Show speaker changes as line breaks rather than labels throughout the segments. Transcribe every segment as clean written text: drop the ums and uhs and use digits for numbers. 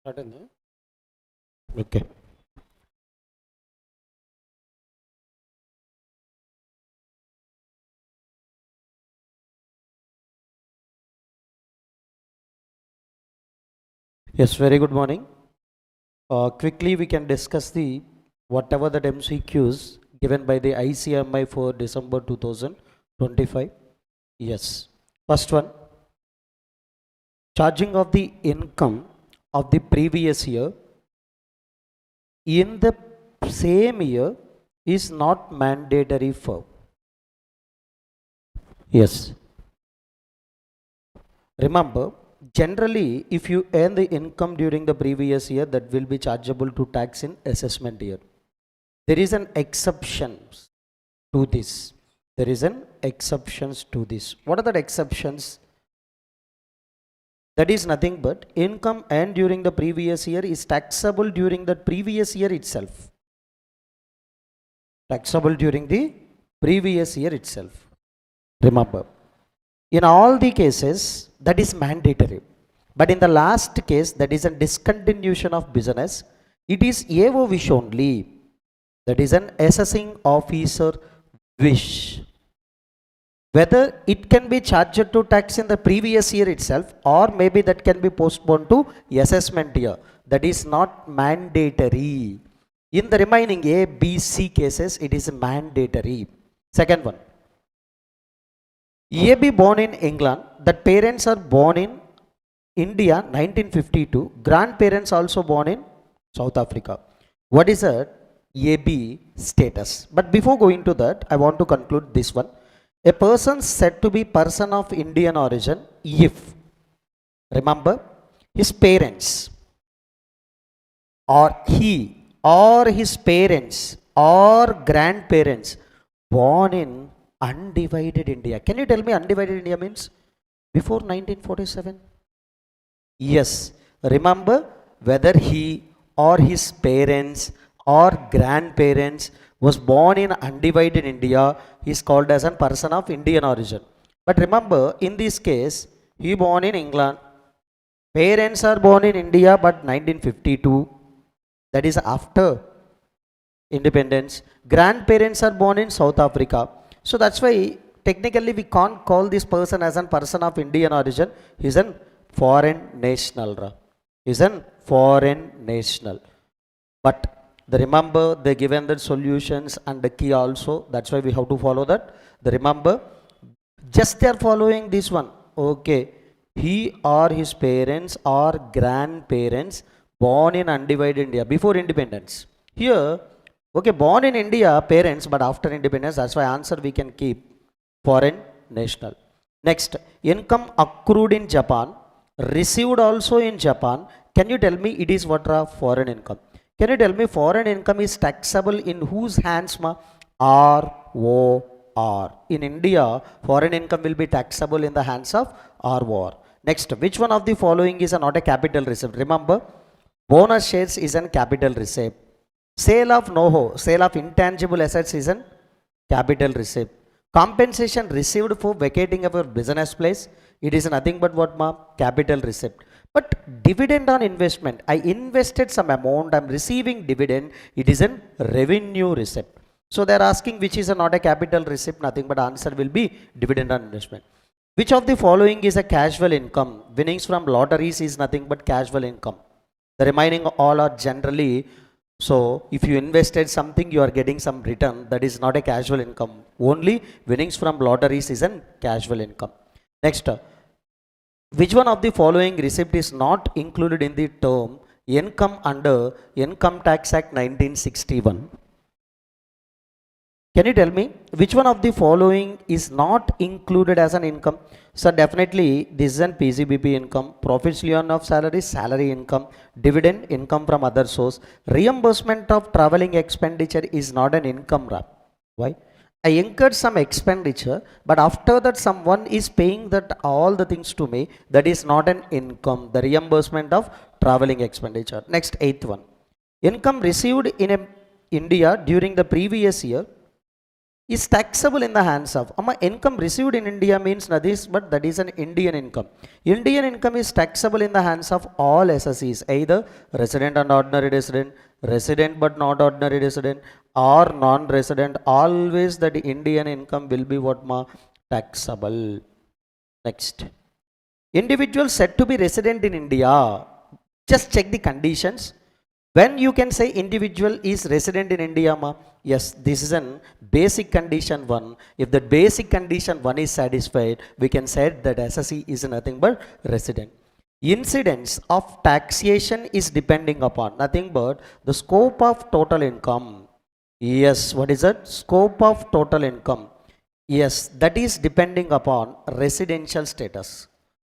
Started. Okay. Yes, very good morning. Quickly, we can discuss the whatever that MCQs given by the icmai for December 2025. Yes. First one, charging of the income of the previous year in the same year is not mandatory for. Yes. Remember, generally, if you earn the income during the previous year, that will be chargeable to tax in assessment year. There is an exception to this. There is an exceptions to this. What are the exceptions? That is nothing but income earned during the previous year is taxable during the previous year itself. Taxable during the previous year itself. Remember, in all the cases, that is mandatory. But in the last case, that is a discontinuation of business, it is a wish only. That is an assessing officer wish. Whether it can be charged to tax in the previous year itself, or maybe that can be postponed to assessment year. That is not mandatory. In the remaining A, B, C cases, it is mandatory. Second one. A be born in England, that parents are born in India 1952, grandparents also born in South Africa. What is that AB status? But before going to that, I want to conclude this one. A person said to be person of Indian origin if, remember, his parents or he or his parents or grandparents born in undivided India. Can you tell me undivided India means? Before 1947? Yes. Remember, whether he or his parents or grandparents was born in undivided India, he is called as a person of Indian origin. But remember, in this case, he born in England. Parents are born in India, but 1952. That is after independence. Grandparents are born in South Africa. So that's why technically we can't call this person as a person of Indian origin. He's a foreign national. He's a foreign national. But remember, they given the solutions and the key also. That's why we have to follow that. Remember, just they are following this one. Okay, he or his parents or grandparents born in undivided India before independence. Here, okay, born in India, parents, but after independence, that's why answer we can keep foreign national. Next, income accrued in Japan, received also in Japan. Can you tell me it is what foreign income? Can you tell me foreign income is taxable in whose hands? ROR. In India, foreign income will be taxable in the hands of ROR. Next, which one of the following is not a capital receipt? Remember, bonus shares is a capital receipt. Sale of NOHO, sale of intangible assets is a capital receipt. Compensation received for vacating of a business place, it is nothing but what capital receipt. But dividend on investment, I invested some amount, I am receiving dividend, it is a revenue receipt. So they are asking which is not a capital receipt, nothing but answer will be dividend on investment. Which of the following is a casual income? Winnings from lotteries is nothing but casual income. The remaining all are generally. So if you invested something, you are getting some return. That is not a casual income. Only winnings from lotteries is a casual income. Next, which one of the following receipt is not included in the term income under Income Tax Act 1961? Can you tell me which one of the following is not included as an income? So definitely this is an PCBP income, profits lien of salary, salary income, dividend income from other source. Reimbursement of traveling expenditure is not an income. Why? I incurred some expenditure, but after that someone is paying that all the things to me, that is not an income, the reimbursement of traveling expenditure. Next, eighth one. Income received in India during the previous year is taxable in the hands of. Income received in India means nothing but that is an Indian income. Indian income is taxable in the hands of all SSEs, either resident and ordinary resident, resident but not ordinary resident, or non-resident. Always that Indian income will be what taxable. Next, individual said to be resident in India. Just check the conditions. When you can say individual is resident in India, yes, this is an basic condition 1. If the basic condition 1 is satisfied, we can say that SSE is nothing but resident. Incidence of taxation is depending upon nothing but the scope of total income. Yes, what is that? Scope of total income. Yes, that is depending upon residential status.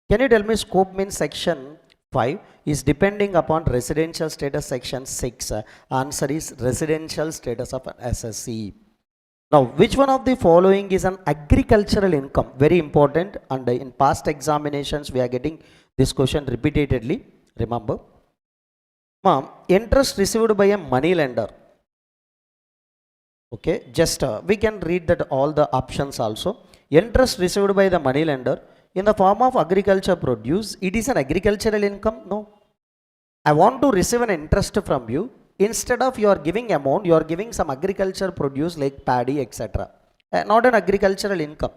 Can you tell me scope means section 5 is depending upon residential status section 6. Answer is residential status of an SSE. Now, which one of the following is an agricultural income? Very important, and in past examinations we are getting this question repeatedly. Remember, interest received by a money lender. Okay, just we can read that all the options also. Interest received by the money lender in the form of agriculture produce, it is an agricultural income? No. I want to receive an interest from you. Instead of you are giving amount, you are giving some agriculture produce like paddy, etc. Not an agricultural income.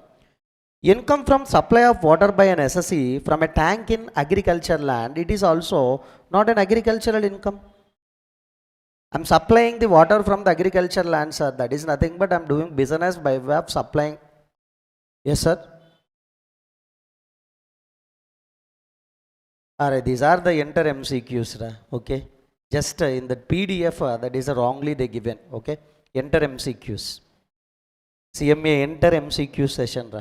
Income from supply of water by an SSE from a tank in agriculture land, it is also not an agricultural income. I am supplying the water from the agriculture land, sir. That is nothing but I am doing business by way of supplying. Yes, sir. Alright, these are the enter MCQs. Okay. Just in the PDF, that is wrongly they given. Okay. Enter MCQs. CMA enter MCQ session.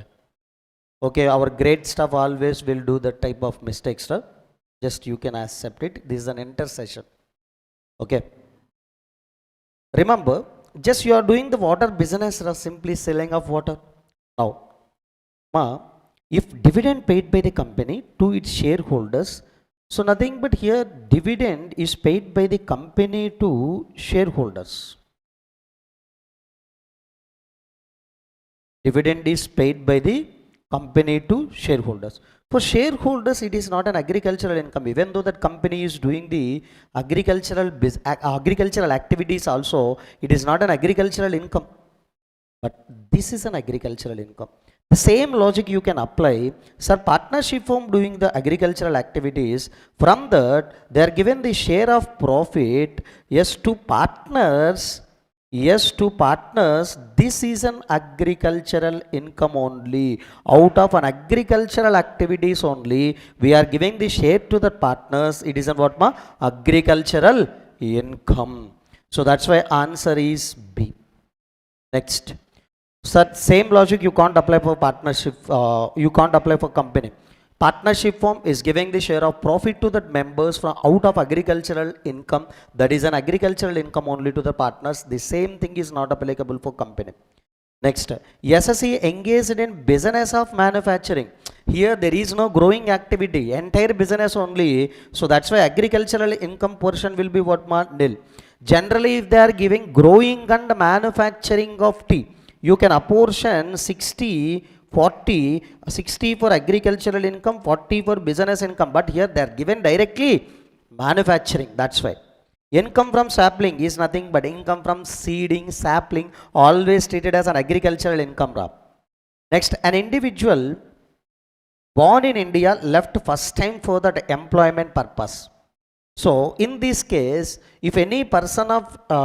Okay. Our great staff always will do that type of mistakes. Just you can accept it. This is an enter session. Okay. Remember, just you are doing the water business, simply selling of water. Now, if dividend paid by the company to its shareholders, so nothing but here dividend is paid by the company to shareholders. Dividend is paid by the company to shareholders. For shareholders, it is not an agricultural income, even though that company is doing the agricultural activities also, it is not an agricultural income. But this is an agricultural income. The same logic you can apply. Sir, partnership firm doing the agricultural activities, from that they are given the share of profit, yes, to partners. Yes, to partners, this is an agricultural income only. Out of an agricultural activities only, we are giving the share to the partners. It is a what agricultural income. So that's why answer is B. Next. So same logic you can't apply for partnership, you can't apply for company. Partnership firm is giving the share of profit to the members from out of agricultural income. That is an agricultural income only to the partners. The same thing is not applicable for company. Next, SSE engaged in business of manufacturing. Here there is no growing activity, entire business only. So that's why agricultural income portion will be what nil. Generally, if they are giving growing and manufacturing of tea, you can apportion 60, 40, 60 for agricultural income, 40 for business income. But here they are given directly manufacturing. That's why. Income from sapling is nothing but income from seeding, sapling, always treated as an agricultural income. Next, an individual born in India left first time for that employment purpose. So, in this case, if any person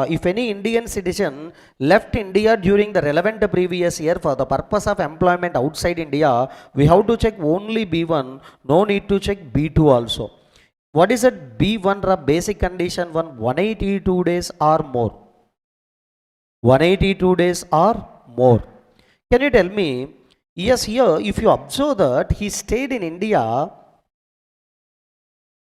if any Indian citizen left India during the relevant previous year for the purpose of employment outside India, we have to check only B1, no need to check B2 also. What is it? B1 basic condition 182 days or more. 182 days or more. Can you tell me? Yes, here if you observe that he stayed in India.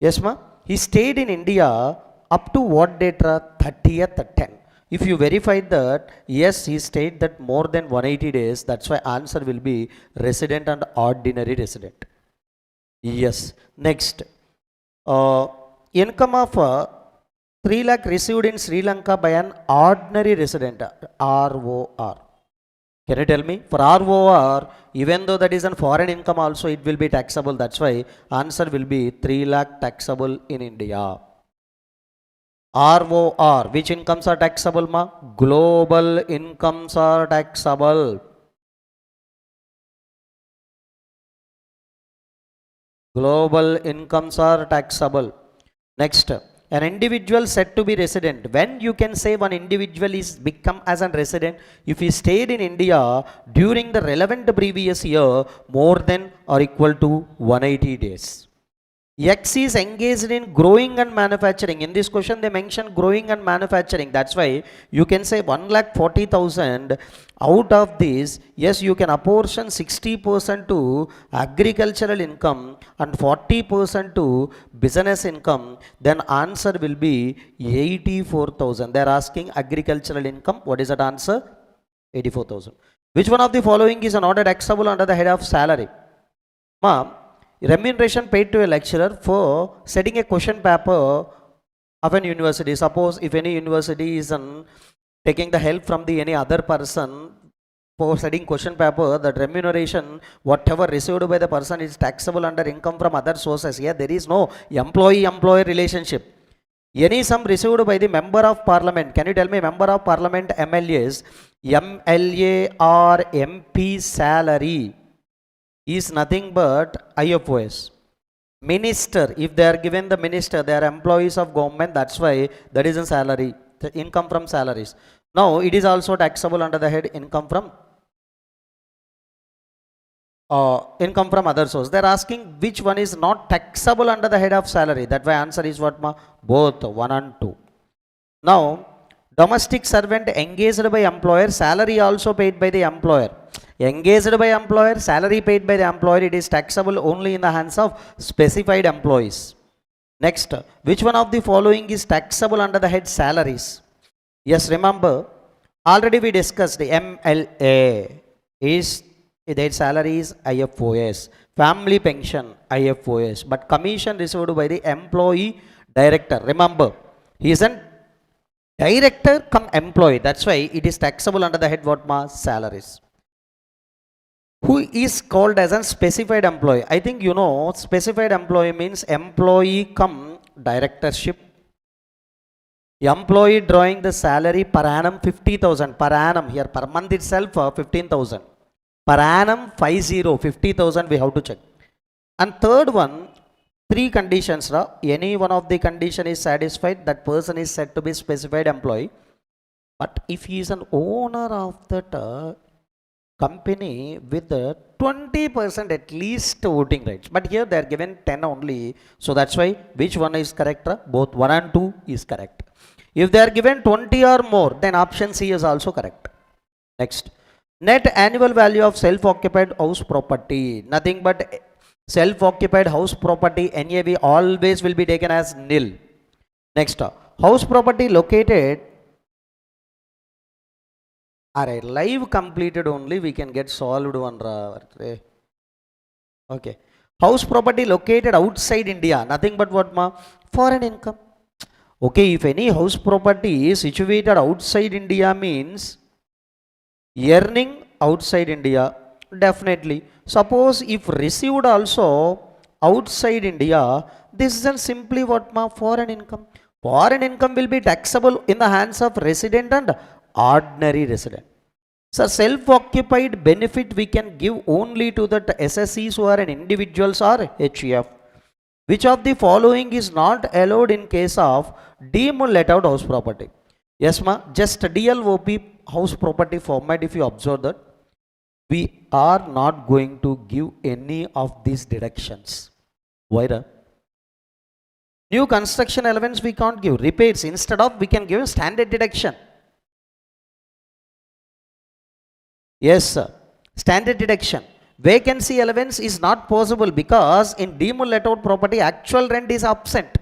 Yes, ma? He stayed in India up to what date? 30th 10. If you verify that, yes, he stayed that more than 180 days. That's why answer will be resident and ordinary resident. Yes. Next. Income of 3 lakh received in Sri Lanka by an ordinary resident, ROR. Can you tell me? For ROR, even though that is a foreign income also, it will be taxable. That's why answer will be 3 lakh taxable in India. ROR, which incomes are taxable, ma? Global incomes are taxable. Global incomes are taxable. Next, an individual said to be resident. When you can say one individual is become as a resident if he stayed in India during the relevant previous year more than or equal to 180 days. X is engaged in growing and manufacturing. In this question they mention growing and manufacturing. That's why you can say 1,40,000. Out of this, yes, you can apportion 60% to agricultural income and 40% to business income. Then answer will be 84,000. They are asking agricultural income. What is that answer? 84,000. Which one of the following is not taxable under the head of salary? Ma'am, remuneration paid to a lecturer for setting a question paper of an university. Suppose if any university is taking the help from any other person for setting question paper, that remuneration whatever received by the person is taxable under income from other sources. Here there is no employee-employer relationship. Any sum received by the member of parliament. Can you tell me member of parliament MLAs, MLA or MP salary is nothing but IFOS. Minister, if they are given the minister, they are employees of government, that's why that is a salary, the income from salaries. Now it is also taxable under the head income from other source. They are asking which one is not taxable under the head of salary. That way answer is what, ma? Both 1 and 2. Now domestic servant engaged by employer, salary also paid by the employer. Engaged by employer, salary paid by the employer, it is taxable only in the hands of specified employees. Next, which one of the following is taxable under the head salaries? Yes, remember, already we discussed the MLA is their salary is IFOS, family pension IFOS, but commission received by the employee director. Remember, he is an director come employee, that's why it is taxable under the head what, ma? Salaries. Who is called as a specified employee? I think you know specified employee means employee come directorship. Employee drawing the salary per annum 50,000 per annum, here per month itself 15,000 per annum 50,000 we have to check. And third one, 3 conditions, any one of the condition is satisfied, that person is said to be specified employee. But if he is an owner of that company with 20% at least voting rights, but here they are given 10 only, so that's why which one is correct? Both 1 and 2 is correct. If they are given 20 or more, then option C is also correct. Next, net annual value of self-occupied house property, nothing but self-occupied house property NAV always will be taken as nil. Next, house property located. Alright, live completed only we can get solved one. Okay. House property located outside India, nothing but what, ma? Foreign income. Okay, if any house property is situated outside India means earning outside India, definitely. Suppose if received also outside India, this is simply what, ma? Foreign income. Foreign income will be taxable in the hands of resident and ordinary resident. So self-occupied benefit we can give only to the SSEs who are an individuals or HEF. Which of the following is not allowed in case of deemed let out house property? Yes, ma, just DLOP house property format, if you observe that, we are not going to give any of these deductions. Why? New construction elements we can't give. Repairs, instead of we can give a standard deduction. Yes, sir. Standard deduction. Vacancy allowance is not possible because in deemed let out property actual rent is absent.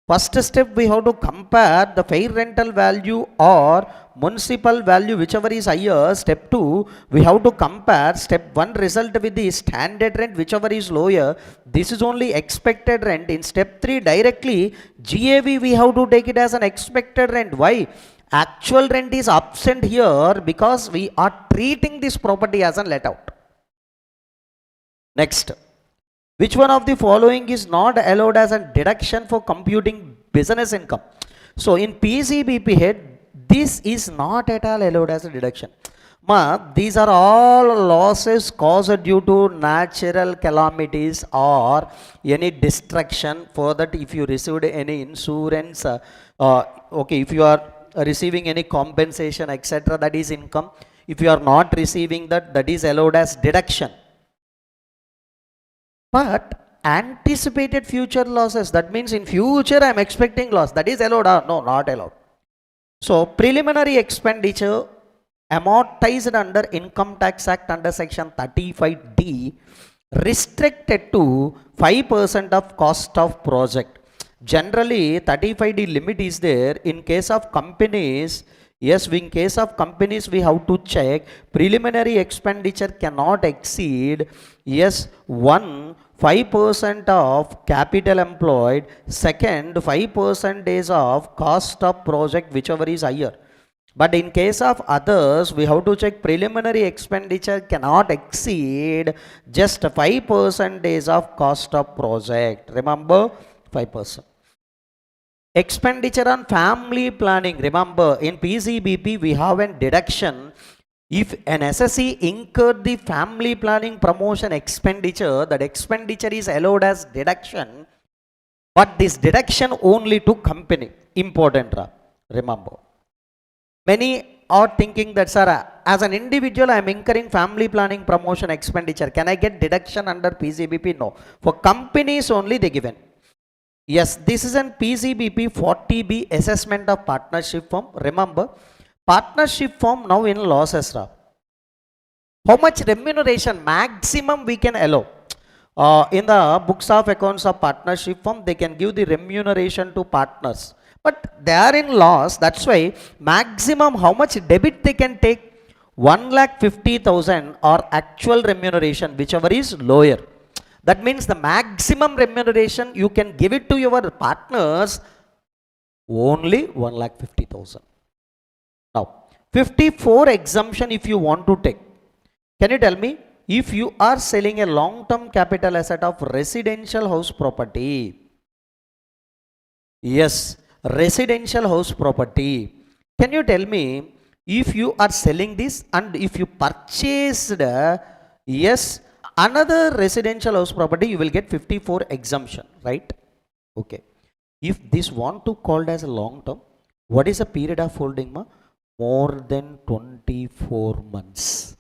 First step we have to compare the fair rental value or municipal value, whichever is higher. Step 2 we have to compare step 1 result with the standard rent, whichever is lower. This is only expected rent. In step 3 directly GAV we have to take it as an expected rent. Why? Actual rent is absent here because we are treating this property as a let out. Next, which one of the following is not allowed as a deduction for computing business income? So in PCBP head, this is not at all allowed as a deduction. These are all losses caused due to natural calamities or any destruction. For that, if you received any insurance, if you are receiving any compensation, etc., that is income. If you are not receiving that, that is allowed as deduction. But anticipated future losses, that means in future I am expecting loss, that is allowed or no, not allowed. So preliminary expenditure amortized under Income Tax Act under section 35D restricted to 5% of cost of project. Generally 35D limit is there. In case of companies, yes, in case of companies we have to check preliminary expenditure cannot exceed, yes, 5% of capital employed, second 5% of cost of project, whichever is higher. But in case of others, we have to check preliminary expenditure cannot exceed just 5% of cost of project. Remember, 5%. Expenditure on family planning. Remember, in PCBP we have a deduction. If an SSE incurred the family planning promotion expenditure, that expenditure is allowed as deduction. But this deduction only to company. Important, remember. Many are thinking that, sir, as an individual I am incurring family planning promotion expenditure. Can I get deduction under PCBP? No. For companies only they given. Yes, this is an PCBP 40B assessment of partnership firm. Remember, partnership firm now in losses. How much remuneration maximum we can allow? In the books of accounts of partnership firm, they can give the remuneration to partners. But they are in loss, that's why maximum how much debit they can take? 1,50,000 or actual remuneration, whichever is lower. That means the maximum remuneration you can give it to your partners only 1,50,000. Now, 54 exemption if you want to take. Can you tell me? If you are selling a long-term capital asset of residential house property, yes, residential house property, can you tell me if you are selling this and if you purchased, yes, another residential house property, you will get 54 exemption, right? Okay. If this want to called as a long term, what is the period of holding? More than 24 months.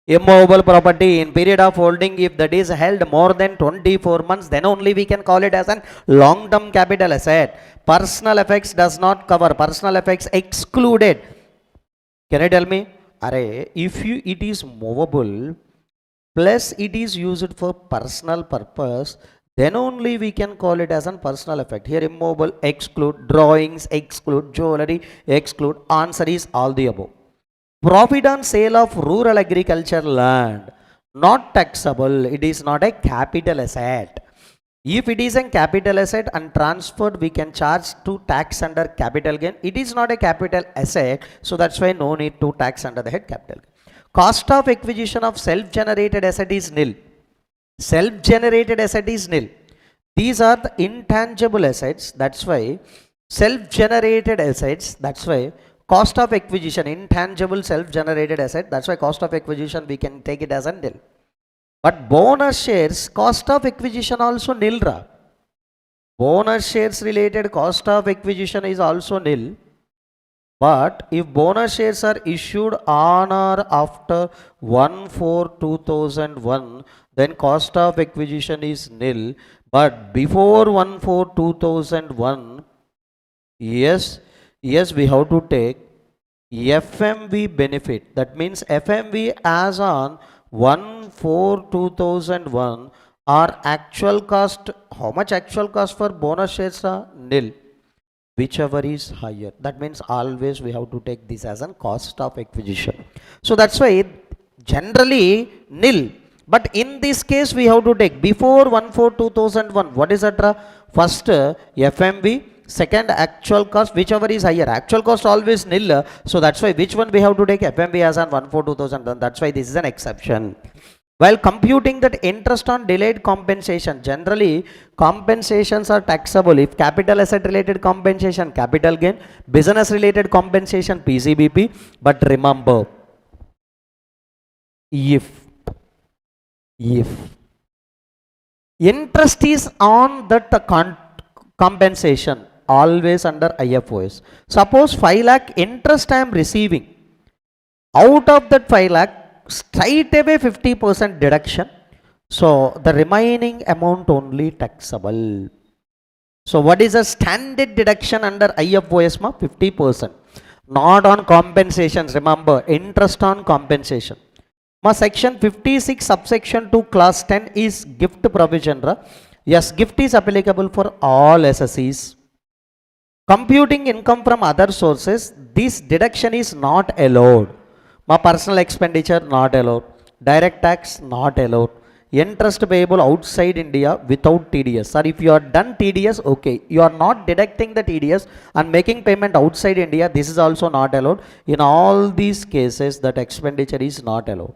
Immovable property in period of holding, if that is held more than 24 months, then only we can call it as a long term capital asset. Personal effects does not cover, personal effects excluded. Can you tell me? If it is movable plus it is used for personal purpose, then only we can call it as a personal effect. Here immovable exclude, drawings exclude, jewelry exclude. Answer is all the above. Profit on sale of rural agriculture land, not taxable. It is not a capital asset. If it is a capital asset and transferred, we can charge to tax under capital gain. It is not a capital asset, so that's why no need to tax under the head capital gain. Cost of acquisition of self-generated asset is nil. Self-generated asset is nil. These are the intangible assets. That's why self-generated assets. That's why cost of acquisition, intangible self-generated asset. That's why cost of acquisition we can take it as a nil. But bonus shares, cost of acquisition also nil. Bonus shares related cost of acquisition is also nil. But if bonus shares are issued on or after 1/4/2001, then cost of acquisition is nil. But before 1/4/2001, yes, we have to take FMV benefit. That means FMV as on 1/4/2001 or actual cost. How much actual cost for bonus shares are? Nil. Whichever is higher. That means always we have to take this as a cost of acquisition. So that's why generally nil. But in this case we have to take before 1/4/2001. What is that? First FMV second actual cost, whichever is higher. Actual cost always nil, so that's why which one we have to take? FMV as on 1/4/2000. That's why this is an exception. While computing that interest on delayed compensation, generally compensations are taxable if capital asset related compensation, capital gain, business related compensation, PCBP. But remember, if interest is on that compensation, always under IFOS. Suppose 5 lakh interest I am receiving. Out of that 5 lakh, straight away 50% deduction. So the remaining amount only taxable. So what is a standard deduction under IFOS? 50%. Not on compensations. Remember, interest on compensation. Section 56 subsection 2 class 10 is gift provision. Yes, gift is applicable for all SSEs. Computing income from other sources, this deduction is not allowed. Personal expenditure not allowed. Direct tax not allowed. Interest payable outside India without TDS. Or if you are done TDS, okay. You are not deducting the TDS and making payment outside India, this is also not allowed. In all these cases, that expenditure is not allowed.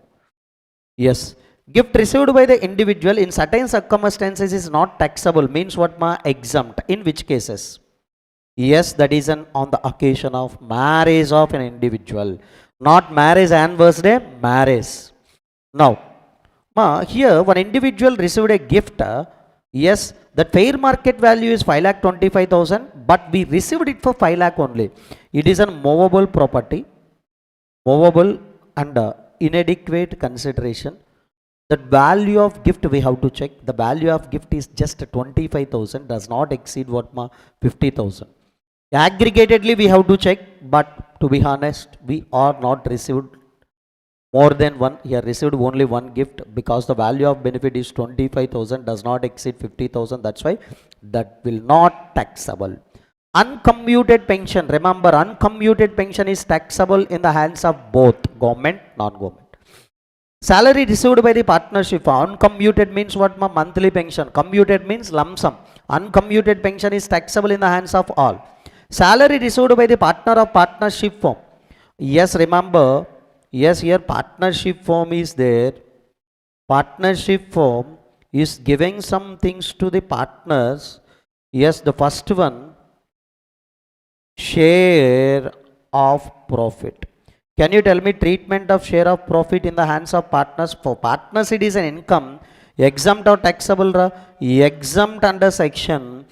Yes, gift received by the individual in certain circumstances is not taxable. Means what? Exempt. In which cases? Yes, that is on the occasion of marriage of an individual. Not marriage anniversary, marriage. Now, here one individual received a gift. Yes, the fair market value is 5,25,000, but we received it for 5 lakh only. It is a movable property, movable and inadequate consideration. The value of gift we have to check. The value of gift is just 25,000, does not exceed what? 50,000. Aggregatedly we have to check, but to be honest, we are not received more than one. Here received only one gift because the value of benefit is 25,000, does not exceed 50,000. That's why that will not taxable. Uncommuted pension. Remember, uncommuted pension is taxable in the hands of both government, non-government. Salary received by the partnership. Uncommuted means what? Monthly pension. Commuted means lump sum. Uncommuted pension is taxable in the hands of all. Salary received by the partner of partnership firm. Yes, remember, yes, here partnership firm is there. Partnership firm is giving some things to the partners. Yes, the first one, share of profit. Can you tell me treatment of share of profit in the hands of partners? For partners it is an income, exempt or taxable? Exempt under section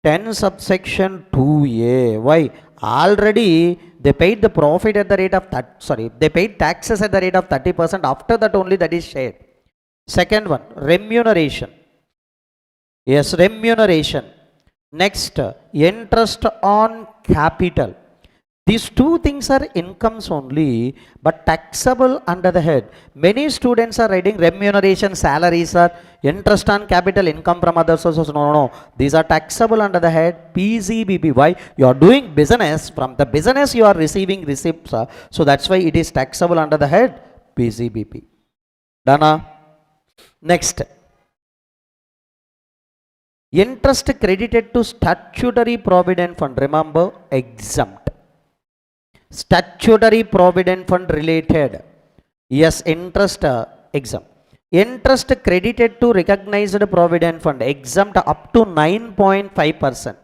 10 subsection 2A. Why? Already they paid the profit at the rate of they paid taxes at the rate of 30%. After that only that is shared. Second one, remuneration. Yes, remuneration. Next, interest on capital. These two things are incomes only, but taxable under the head. Many students are writing remuneration, salaries are interest on capital, income from other sources. No. These are taxable under the head PCBP. Why? You are doing business. From the business you are receiving receipts. So that's why it is taxable under the head PCBP. Done? Next. Interest credited to statutory provident fund. Remember, exempt. Statutory provident fund related. Yes, interest exempt. Interest credited to recognized provident fund exempt up to 9.5%.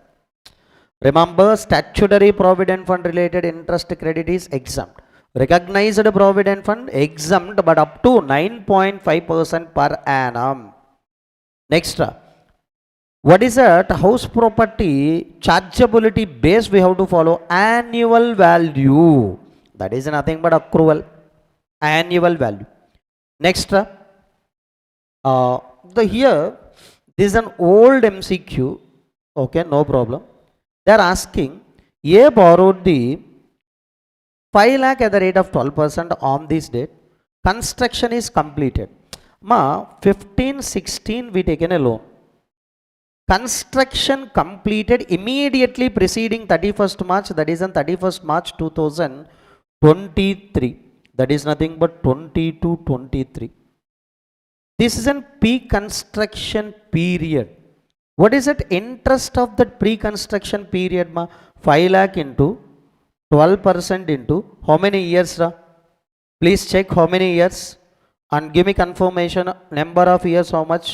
Remember, statutory provident fund related interest credit is exempt. Recognized provident fund exempt, but up to 9.5% per annum. Next, what is that? House property chargeability base we have to follow annual value. That is nothing but accrual. Annual value. Next, here this is an old MCQ. Okay, no problem. They are asking, A borrowed the 5 lakh at the rate of 12% on this date. Construction is completed. 15-16 we taken a loan. Construction completed immediately preceding 31st March, that is on 31st March 2023. That is nothing but 22-23. This is an peak construction period. What is that interest of that pre-construction period ma? 5 lakh into 12% into how many years ra? Please check how many years and give me confirmation number of years how much.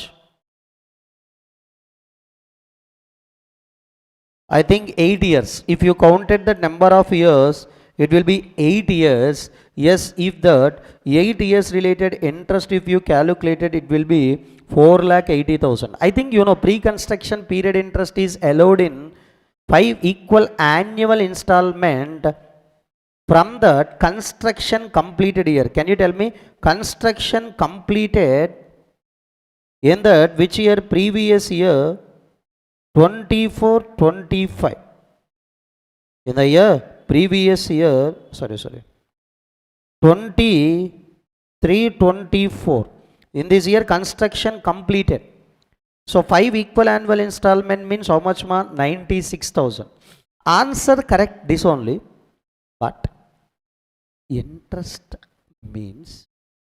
I think 8 years. If you counted the number of years, it will be 8 years. Yes, if that 8 years related interest, if you calculated, it will be 4,80,000. I think you know pre-construction period interest is allowed in 5 equal annual installment from the construction completed year. Can you tell me construction completed in that which year? Previous year 24-25. In the year previous year, sorry 23-24. In this year construction completed. So 5 equal annual installment means how much ma? 96,000. Answer correct this only, but interest means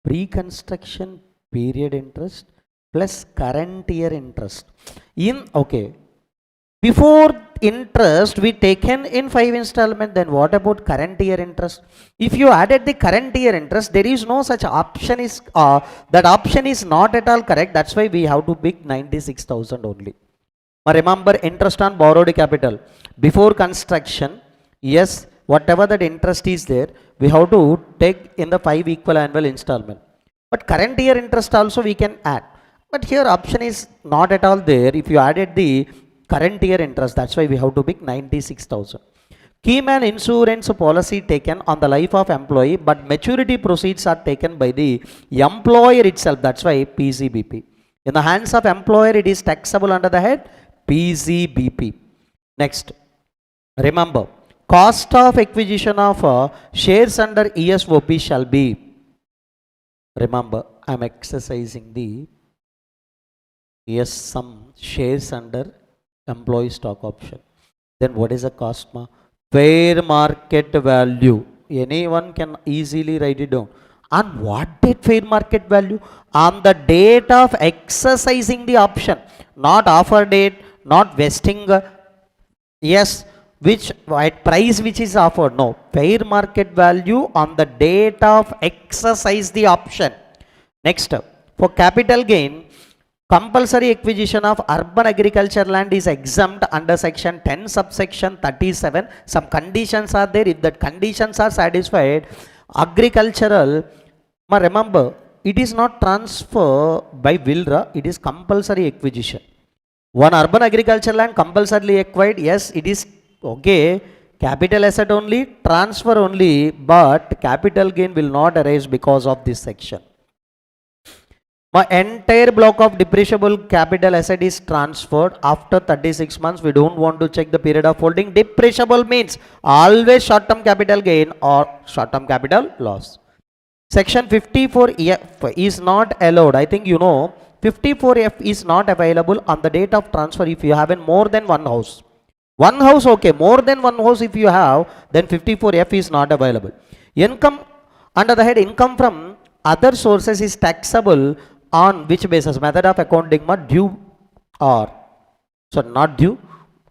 pre-construction period interest plus current year interest. Okay, before interest we taken in 5 installment, then what about current year interest? If you added the current year interest, there is no such option is that option is not at all correct. That's why we have to pick 96,000 only. Remember, interest on borrowed capital before construction, yes, whatever that interest is there, we have to take in the 5 equal annual installment. But current year interest also we can add, but here option is not at all there. If you added the current year interest, that's why we have to pick 96,000. Keyman insurance policy taken on the life of employee, but maturity proceeds are taken by the employer itself. That's why PCBP. In the hands of employer, it is taxable under the head PCBP. Next, remember, cost of acquisition of shares under ESOP shall be, remember, I am exercising the some shares under employee stock option. Then what is the cost ma? Fair market value. Anyone can easily write it down. And what did fair market value? On the date of exercising the option, not offer date, not vesting, yes, which at price which is offered. No, fair market value on the date of exercise the option. Next, for capital gain, compulsory acquisition of urban agriculture land is exempt under section 10 subsection 37. Some conditions are there. If that conditions are satisfied, agricultural, remember, it is not transfer by will, it is compulsory acquisition. One urban agriculture land compulsorily acquired, yes, it is okay, capital asset only, transfer only, but capital gain will not arise because of this section. My entire block of depreciable capital asset is transferred after 36 months. We don't want to check the period of holding. Depreciable means always short-term capital gain or short-term capital loss. Section 54F is not allowed. I think you know 54F is not available on the date of transfer if you have more than one house. One house, okay. More than one house if you have, then 54F is not available. Income under the head income from other sources is taxable on which basis? Method of accounting ma? Due or, so not due,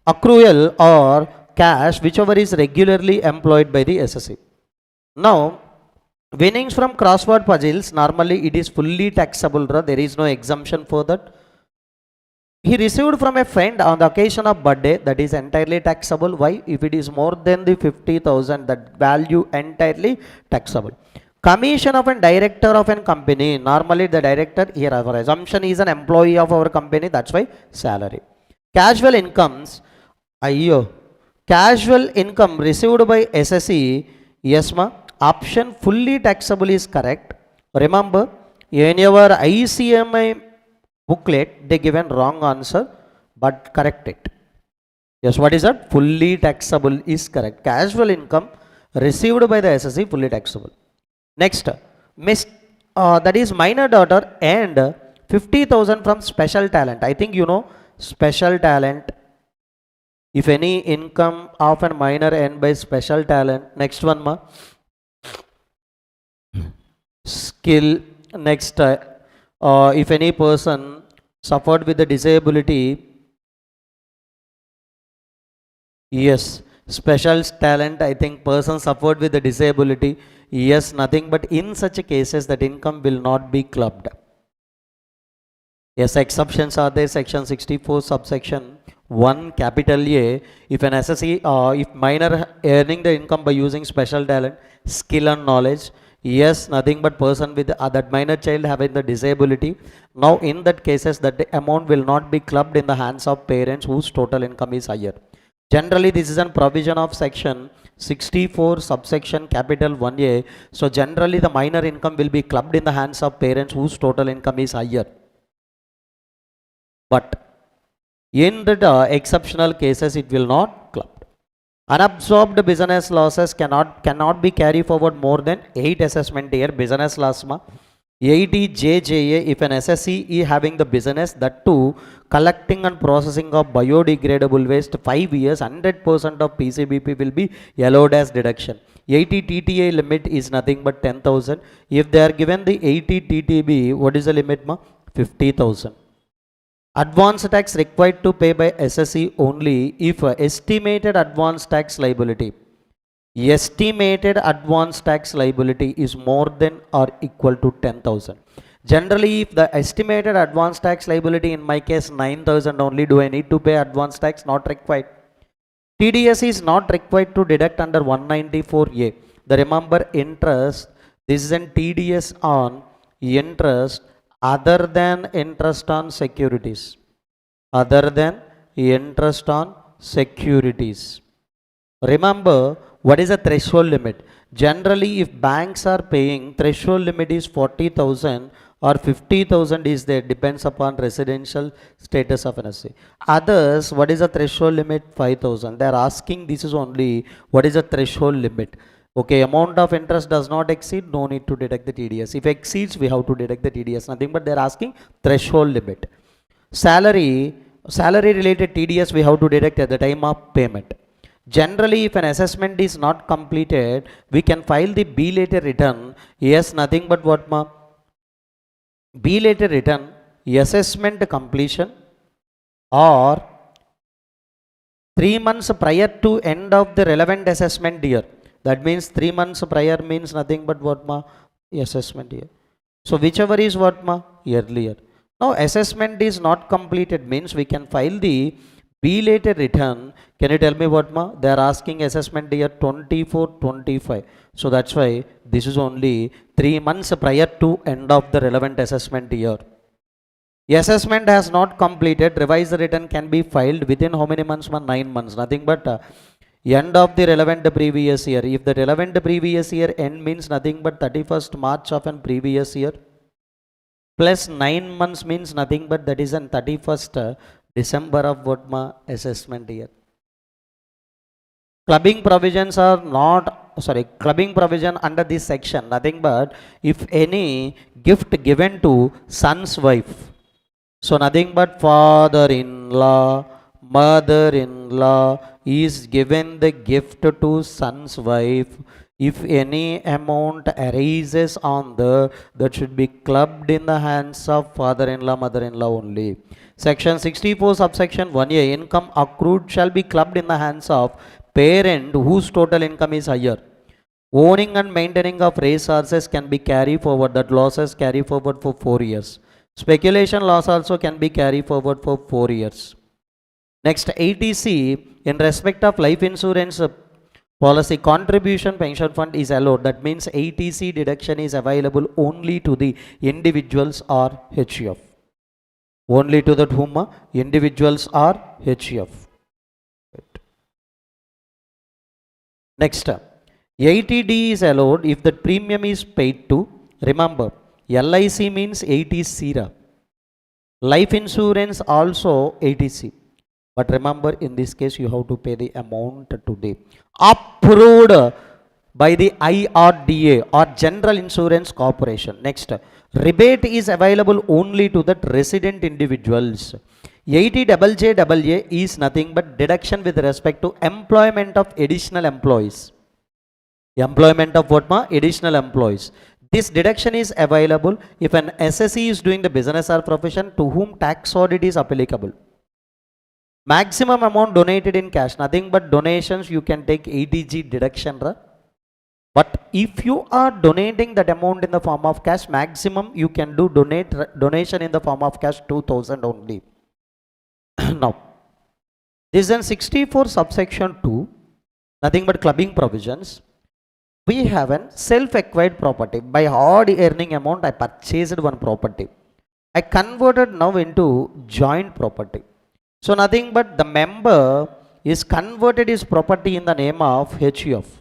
accrual or cash, whichever is regularly employed by the SSC. Now, winnings from crossword puzzles, normally it is fully taxable. There is no exemption for that. He received from a friend on the occasion of birthday, that is entirely taxable. Why? If it is more than the 50,000, that value entirely taxable. Commission of a director of a company, normally the director, here our assumption is an employee of our company, that's why salary. Casual incomes, casual income received by SSE, yes ma, option fully taxable is correct. Remember, in your ICMI booklet, they given wrong answer, but correct it. Yes, what is that? Fully taxable is correct. Casual income received by the SSE, fully taxable. Next, that is minor daughter and 50,000 from special talent. I think you know special talent. If any income of a minor earned by special talent. Next one ma, skill. Next, if any person suffered with a disability Yes. Special talent, I think person suffered with the disability. Yes, nothing but in such cases that income will not be clubbed. Yes, exceptions are there. Section 64, subsection 1, capital A. If an SSE, if minor earning the income by using special talent, skill and knowledge, yes, nothing but person with that minor child having the disability. Now, in that cases, that the amount will not be clubbed in the hands of parents whose total income is higher. Generally, this is a provision of section 64, subsection capital 1A. So, generally, the minor income will be clubbed in the hands of parents whose total income is higher. But in the exceptional cases, it will not club. Unabsorbed business losses cannot be carried forward more than 8 assessment year business loss ma. 80 JJA if an SSE is having the business, that too collecting and processing of biodegradable waste 5 years, 100% of PCBP will be allowed as deduction. 80 TTA limit is nothing but 10,000. If they are given the 80 TTB, what is the limit ma? 50,000. Advance tax required to pay by SSE only if estimated advance tax liability. Estimated advance tax liability is more than or equal to 10,000. Generally, if the estimated advance tax liability, in my case 9,000 only, do I need to pay advance tax? Not required. TDS is not required to deduct under 194A. The remember interest, this is an TDS on interest other than interest on securities. Other than interest on securities. Remember, what is the threshold limit? Generally, if banks are paying, threshold limit is 40,000 or 50,000 is there, depends upon residential status of an essay. Others, what is the threshold limit? 5,000. They are asking, this is only, what is the threshold limit? Okay, amount of interest does not exceed, no need to deduct the TDS. If exceeds, we have to deduct the TDS. Nothing but they are asking threshold limit. Salary related TDS we have to deduct at the time of payment. Generally, if an assessment is not completed, we can file the belated return. Yes, nothing but what ma? Belated return, assessment completion or 3 months prior to end of the relevant assessment year. That means 3 months prior means nothing but what ma? Assessment year. So whichever is what ma? Earlier. Now assessment is not completed means we can file the belated return. Can you tell me what ma? They are asking assessment year 24-25. So that's why this is only 3 months prior to end of the relevant assessment year. The assessment has not completed, revised return can be filed within how many months ma? 9 months. Nothing but end of the relevant previous year. If the relevant previous year end means nothing but 31st March of an previous year, plus 9 months means nothing but that is an 31st December of what ma? Assessment year. Clubbing provisions are not, clubbing provision under this section, nothing but if any gift given to son's wife. So nothing but father-in-law, mother-in-law is given the gift to son's wife. If any amount arises on that should be clubbed in the hands of father-in-law, mother-in-law only. Section 64 subsection 1A, income accrued shall be clubbed in the hands of parent whose total income is higher. Owning and maintaining of resources can be carried forward, that losses carry forward for 4 years. Speculation loss also can be carried forward for 4 years. Next, 80C, in respect of life insurance policy, contribution pension fund is allowed. That means 80C deduction is available only to the individuals or HUF. Only to that whom individuals or HUF. Next, 80D is allowed if the premium is paid to, remember, LIC means 80C. Life insurance also 80C. But remember, in this case, you have to pay the amount today. Approved by the IRDA or General Insurance Corporation. Next, rebate is available only to the resident individuals. 80JJAA is nothing but deduction with respect to employment of additional employees. Employment of what ma? Additional employees. This deduction is available if an SSE is doing the business or profession to whom tax audit is applicable. Maximum amount donated in cash, nothing but donations you can take 80G deduction. But if you are donating that amount in the form of cash, maximum you can do donation in the form of cash 2000 only. Now, this is 64 subsection 2, nothing but clubbing provisions. We have a self-acquired property. By hard earning amount, I purchased one property. I converted now into joint property. So nothing but the member is converted his property in the name of HUF.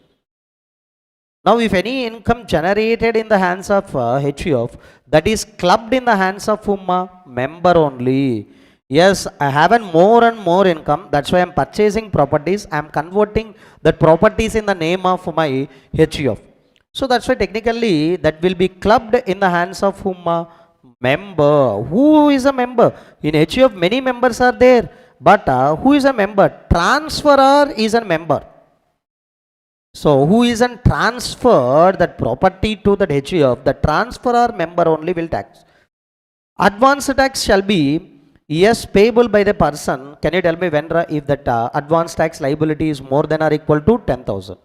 Now if any income generated in the hands of HUF, that is clubbed in the hands of whom? Member only. Yes, I have more and more income, that's why I am purchasing properties, I am converting that properties in the name of my HUF. So that's why technically that will be clubbed in the hands of whom? Member. Who is a member? In HUF many members are there, but who is a member? Transferor is a member. So who isn't transferred that property to that HUF, the transferor member only will tax. Advance tax shall be, yes, payable by the person. Can you tell me when, if that advance tax liability is more than or equal to 10,000?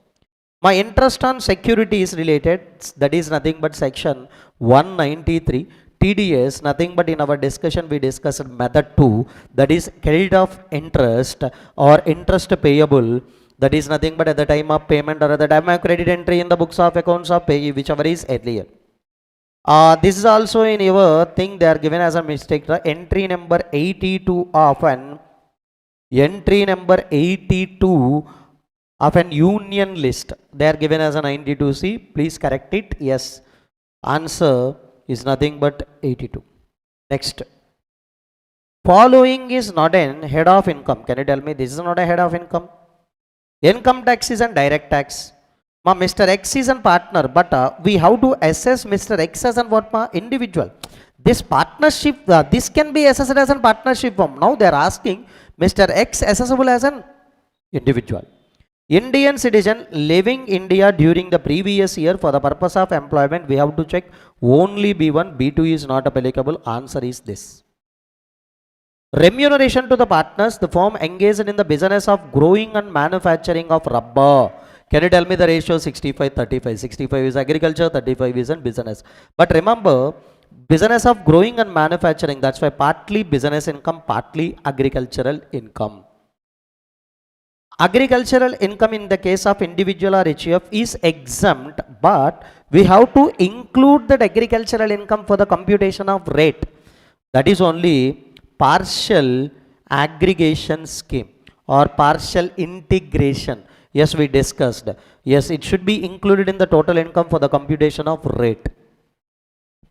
My interest on security is related, that is nothing but section 193. TDS, nothing but in our discussion we discussed method 2, that is credit of interest or interest payable. That is nothing but at the time of payment or at the time of credit entry in the books of accounts of payee, whichever is earlier. This is also in your thing they are given as a mistake. Entry number 82 of an union list. They are given as a 92C. Please correct it. Yes. Answer is nothing but 82. Next. Following is not an head of income. Can you tell me this is not a head of income? Income tax is a direct tax. Mr. X is a partner, but we have to assess Mr. X as an what? Individual. This partnership, this can be assessed as a partnership form. Now they are asking Mr. X assessable as an individual. Indian citizen living India during the previous year for the purpose of employment, we have to check only B1, B2 is not applicable. Answer is this. Remuneration to the partners, the firm engaged in the business of growing and manufacturing of rubber. Can you tell me the ratio 65-35? 65 is agriculture, 35 is in business. But remember, business of growing and manufacturing, that's why partly business income, partly agricultural income. Agricultural income in the case of individual or HUF is exempt, but we have to include that agricultural income for the computation of rate. That is only partial aggregation scheme or partial integration. Yes, we discussed. Yes, it should be included in the total income for the computation of rate.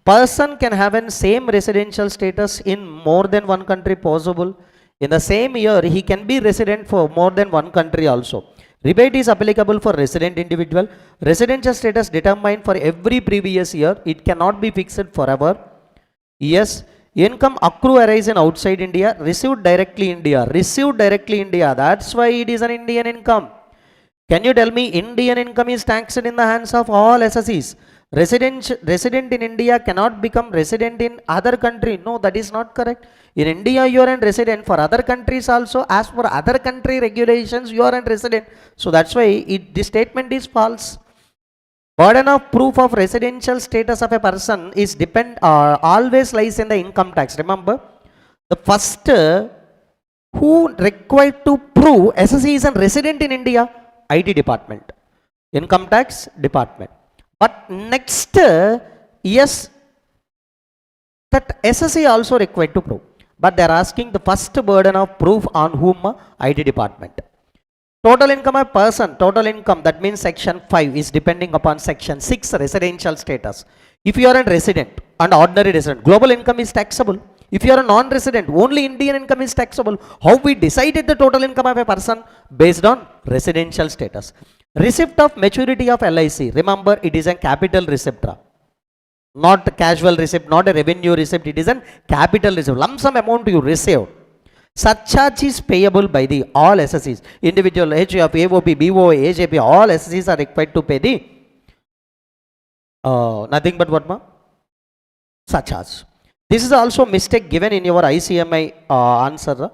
Person can have an same residential status in more than one country possible. In the same year, he can be resident for more than one country also. Rebate is applicable for resident individual. Residential status determined for every previous year. It cannot be fixed forever. Yes. Income accrue arise in outside India, received directly India. Received directly India. That's why it is an Indian income. Can you tell me Indian income is taxed in the hands of all SSEs? Resident in India cannot become resident in other country. No, that is not correct. In India you are a resident. For other countries also, as for other country regulations, you are a resident. So that's why this statement is false. Burden of proof of residential status of a person is always lies in the income tax. Remember, the first who required to prove SSE is a resident in India? IT department, income tax department. But next, yes, that SSE also required to prove. But they are asking the first burden of proof on whom? IT department. Total income of person, total income, that means section 5 is depending upon section 6 residential status. If you are a resident and ordinary resident, global income is taxable. If you are a non-resident, only Indian income is taxable. How we decided the total income of a person? Based on residential status. Receipt of maturity of LIC. Remember, it is a capital receipt. Not casual receipt, not a revenue receipt. It is a capital receipt. Lump sum amount you receive. Such charge is payable by the all SSEs. Individual, HUF, AOP, BOA, AJP, all SSEs are required to pay the nothing but what ma? Such charge. This is also mistake given in your ICMI answer.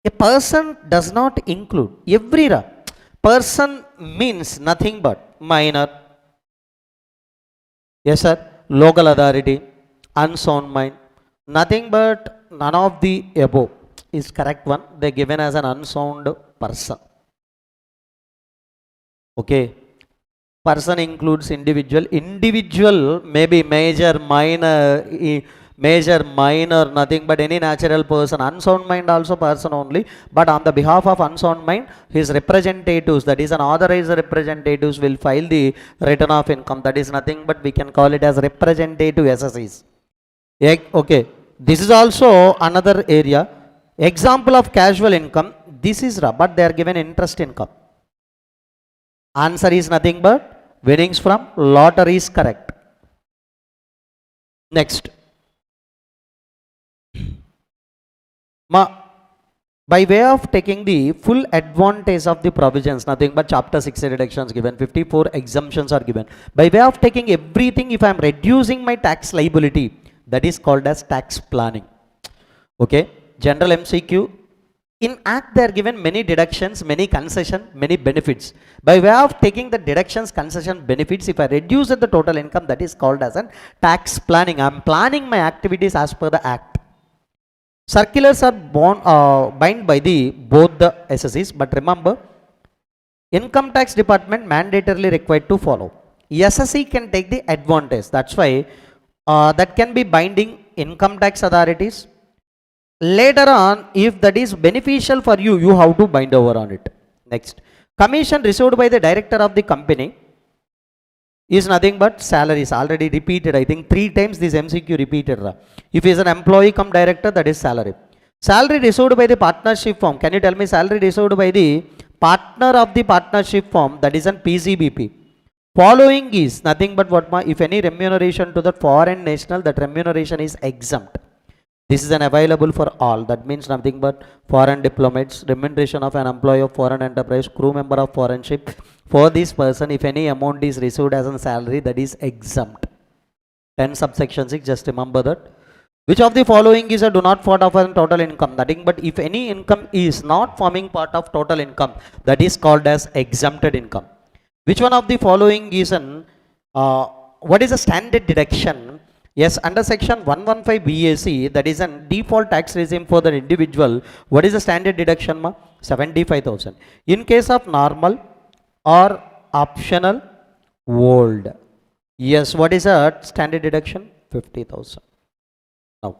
A person does not include every person means nothing but minor, yes sir, local authority, unsound mind, nothing but none of the above is correct one. They given as an unsound person. Okay, person includes individual. Individual may be major, minor, major, minor, nothing but any natural person. Unsound mind also person only, but on the behalf of unsound mind, his representatives, that is an authorized representatives, will file the return of income. That is nothing but we can call it as representative SSEs. Okay, this is also another area. Example of casual income, this is but they are given interest income. Answer is nothing but winnings from lottery is correct. Next, by way of taking the full advantage of the provisions, nothing but chapter 6 deductions given, 54 exemptions are given. By way of taking everything, if I am reducing my tax liability, that is called as tax planning. Okay, general MCQ. In act they are given many deductions, many concession, many benefits. By way of taking the deductions, concession, benefits, if I reduce the total income, that is called as an tax planning. I am planning my activities as per the act. Circulars are bound by the both the SSEs, but remember, income tax department mandatorily required to follow. SSE can take the advantage. That's why that can be binding income tax authorities. Later on, if that is beneficial for you, you have to bind over on it. Next, commission received by the director of the company is nothing but salaries. Already repeated, I think 3 times this MCQ repeated. If he is an employee come director, that is salary. Salary received by the partnership firm. Can you tell me salary received by the partner of the partnership firm, that is an PCBP. Following is nothing but what, if any remuneration to the foreign national, that remuneration is exempt. This is an available for all. That means nothing but foreign diplomats, remuneration of an employee of foreign enterprise, crew member of foreign ship. For this person, if any amount is received as a salary, that is exempt. 10 subsection 6, just remember that. Which of the following is a do not fall of total income? Nothing but if any income is not forming part of total income, that is called as exempted income. Which one of the following is an, what is a standard deduction? Yes, under section 115 BAC, that is a default tax regime for the individual. What is the standard deduction? 75,000. In case of normal or optional old, yes, what is a standard deduction? 50,000. Now,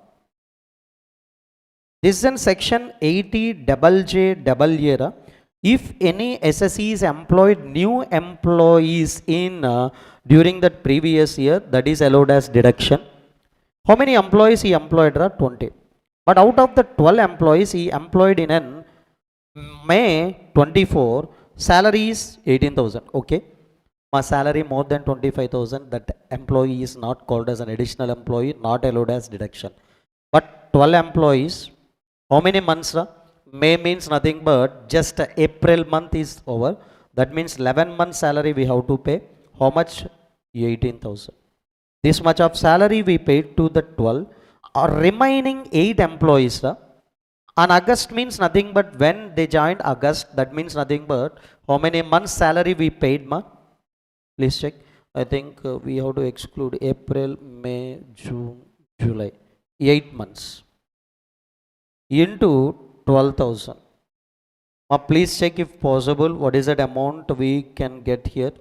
this is in section 80 JJA. If any SSE is employed new employees in during that previous year, that is allowed as deduction. How many employees he employed? 20. But out of the 12 employees he employed in an May 24, salary is 18,000. Okay, my salary more than 25,000, that employee is not called as an additional employee, not allowed as deduction. But 12 employees, how many months? May means nothing but just April month is over. That means 11 months salary we have to pay. How much? 18,000. This much of salary we paid to the 12. Or remaining 8 employees. On August means nothing but when they joined August. That means nothing but how many months salary we paid, ma? Please check. I think we have to exclude April, May, June, July. 8 months. Into 12,000. Please check if possible what is that amount we can get here.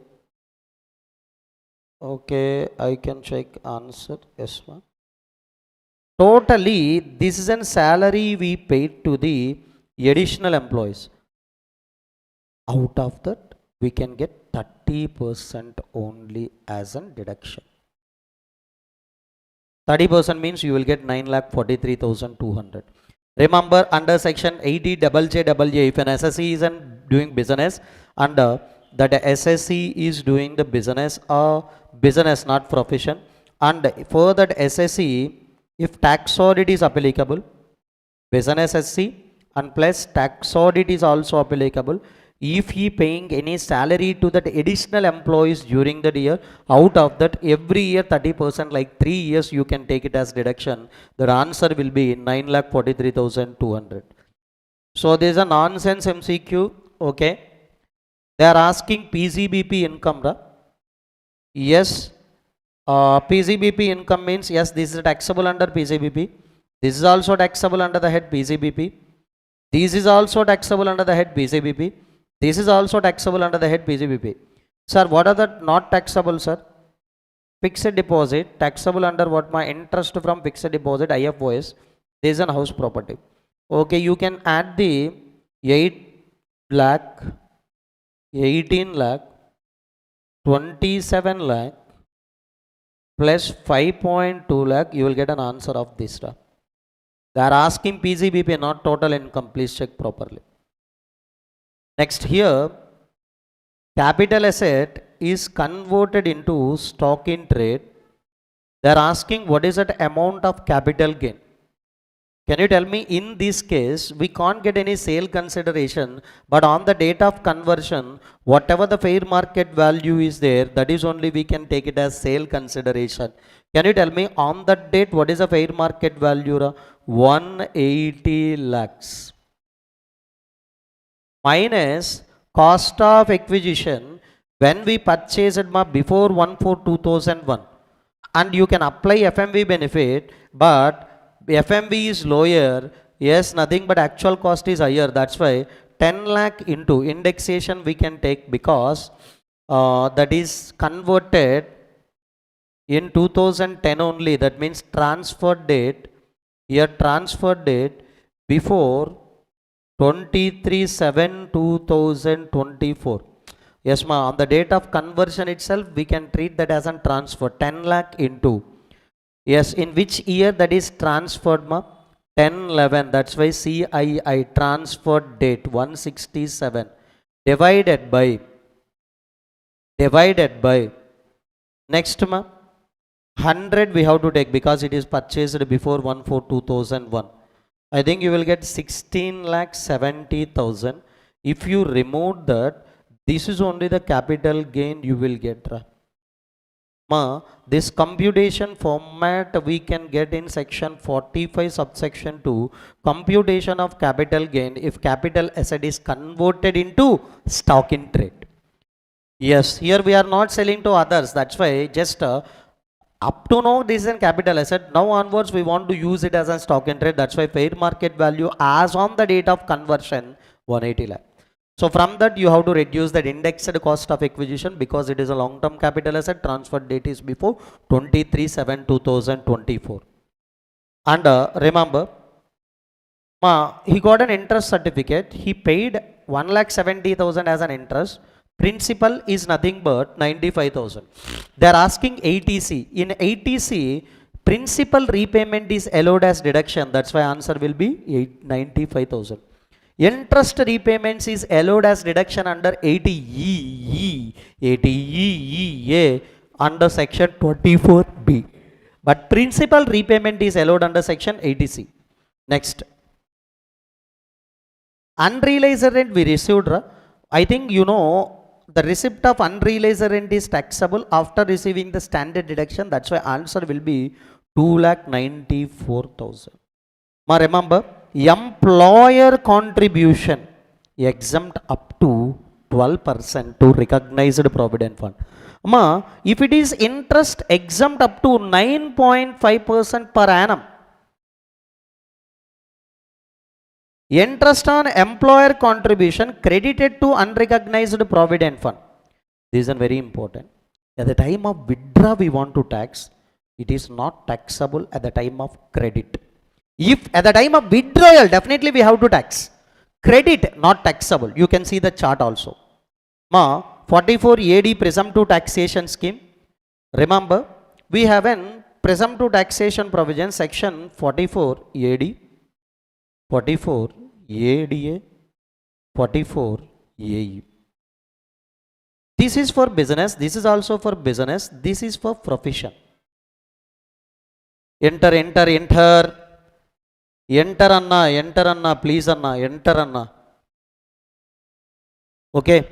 Okay, I can check answer. Yes, ma'am. Totally, this is a salary we paid to the additional employees. Out of that, we can get 30% only as a deduction. 30% means you will get 9,43,200. Remember, under section 80 JJA, if an SSE is doing business, under that SSE is doing the business or business not profession, and for that SSE, if tax audit is applicable, business SC and plus tax audit is also applicable. If he paying any salary to that additional employees during the year, out of that every year 30%, like 3 years you can take it as deduction. The answer will be 9,43,200. So this is a nonsense MCQ. Okay. They are asking PCBP income. Yes. PCBP income means yes, this is taxable under PCBP. This is also taxable under the head PCBP. This is also taxable under the head PCBP. This is also taxable under the head PCBP. Sir, what are the not taxable, sir? Fixed deposit, taxable under what? My interest from fixed deposit, IFOS. This is an house property. Okay, you can add the 8 lakh, 18 lakh, 27 lakh plus 5.2 lakh. You will get an answer of this. They are asking PCBP, not total income. Please check properly. Next here, capital asset is converted into stock in trade. They are asking what is that amount of capital gain. Can you tell me, in this case, we can't get any sale consideration, but on the date of conversion, whatever the fair market value is there, that is only we can take it as sale consideration. Can you tell me on that date, what is the fair market value? 180 lakhs. Minus cost of acquisition when we purchased before 1/4/2001, and you can apply FMV benefit, but FMV is lower. Yes, nothing but actual cost is higher. That's why 10 lakh into indexation we can take, because that is converted in 2010 only. That means transfer date, here transfer date before 23/7/2024. Yes, ma, on the date of conversion itself we can treat that as a transfer. 10 lakh into, yes, in which year that is transferred, ma? 10/11. That's why CII, transfer date 167 divided by next, ma, 100 we have to take, because it is purchased before 1/4/2001. I think you will get 16,70,000. If you remove that, this is only the capital gain you will get. Ma, this computation format we can get in section 45 subsection 2, computation of capital gain if capital asset is converted into stock in trade. Yes, here we are not selling to others. That's why just up to now this is a capital asset. Now onwards we want to use it as a stock in trade. That's why fair market value as on the date of conversion 180 lakh. So from that you have to reduce that indexed cost of acquisition, because it is a long term capital asset. Transfer date is before 23/7/2024. And remember, he got an interest certificate. He paid 1,70,000 as an interest. Principal is nothing but 95,000. They are asking ATC. In ATC, principal repayment is allowed as deduction. That's why answer will be 95,000. Interest repayments is allowed as deduction under 80EE, 80EEA under section 24B. But principal repayment is allowed under section 80C. Next. Unrealized rent we received. I think you know the receipt of unrealized rent is taxable after receiving the standard deduction. That's why answer will be 2,94,000. Remember, employer contribution exempt up to 12% to recognized provident fund. If it is interest exempt up to 9.5% per annum, interest on employer contribution credited to unrecognized provident fund. This is very important. At the time of withdrawal we want to tax, it is not taxable at the time of credit. If at the time of withdrawal, definitely we have to tax. Credit not taxable. You can see the chart also. 44 AD presumptive taxation scheme. Remember, we have an presumptive taxation provision, section 44 AD, 44 ADA, 44 AE. This is for business. This is also for business. This is for profession. Enter anna, please anna, enter anna. Okay.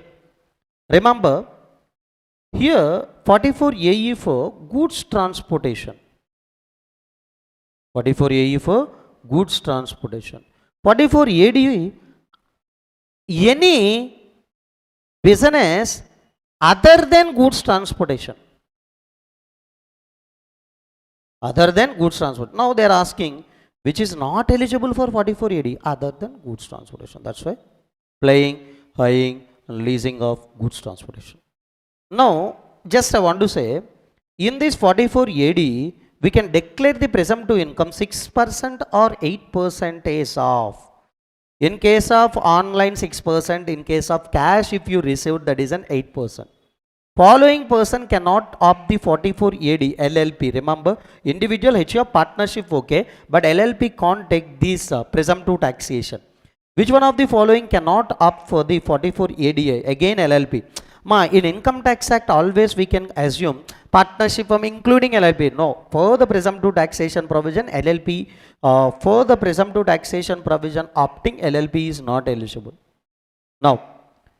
Remember, here 44 AE for goods transportation. 44 AE for goods transportation. 44 AD any business other than goods transportation. Other than goods transport. Now they are asking which is not eligible for 44 AD other than goods transportation. That's why playing, hiring, and leasing of goods transportation. Now, just I want to say, in this 44 AD, we can declare the presumptive income 6% or 8% is off. In case of online 6%, in case of cash if you received that is an 8%. Following person cannot opt the 44 AD LLP. Remember, individual HUF partnership okay, but LLP can't take this presumptive taxation. Which one of the following cannot opt for the 44 ADA? Again LLP. In Income Tax Act always we can assume partnership firm including LLP. No, for the presumptive taxation provision LLP, for the presumptive taxation provision opting LLP is not eligible. Now,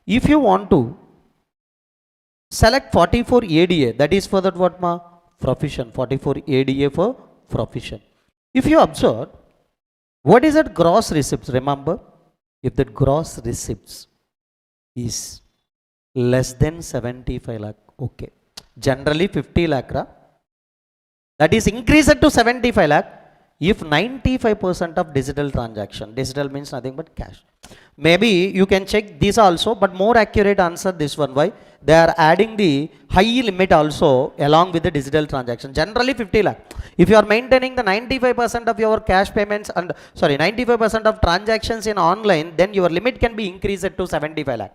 if you want to select 44 ADA, that is for that what profession, 44 ADA for profession. If you observe, what is that gross receipts? Remember, if that gross receipts is less than 75 lakh, okay. Generally 50 lakh, that is increased to 75 lakh if 95% of digital transaction. Digital means nothing but cash. Maybe you can check this also, but more accurate answer this one. Why? They are adding the high limit also along with the digital transaction. Generally 50 lakh. If you are maintaining the 95% of your cash payments and 95% of transactions in online, then your limit can be increased to 75 lakh.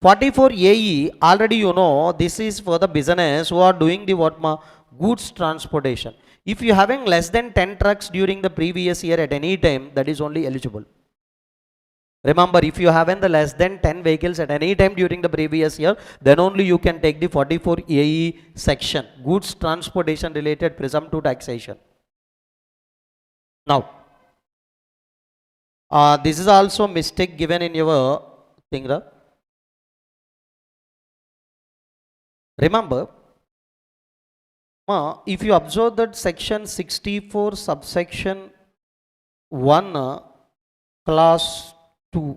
44 AE, already you know, this is for the business who are doing the goods transportation. If you having less than 10 trucks during the previous year at any time, that is only eligible. Remember, if you haven't the less than 10 vehicles at any time during the previous year, then only you can take the 44 AE section, goods transportation related presumptive taxation. Now, this is also mistake given in your thing. Remember, if you observe that section 64 subsection 1 clause 2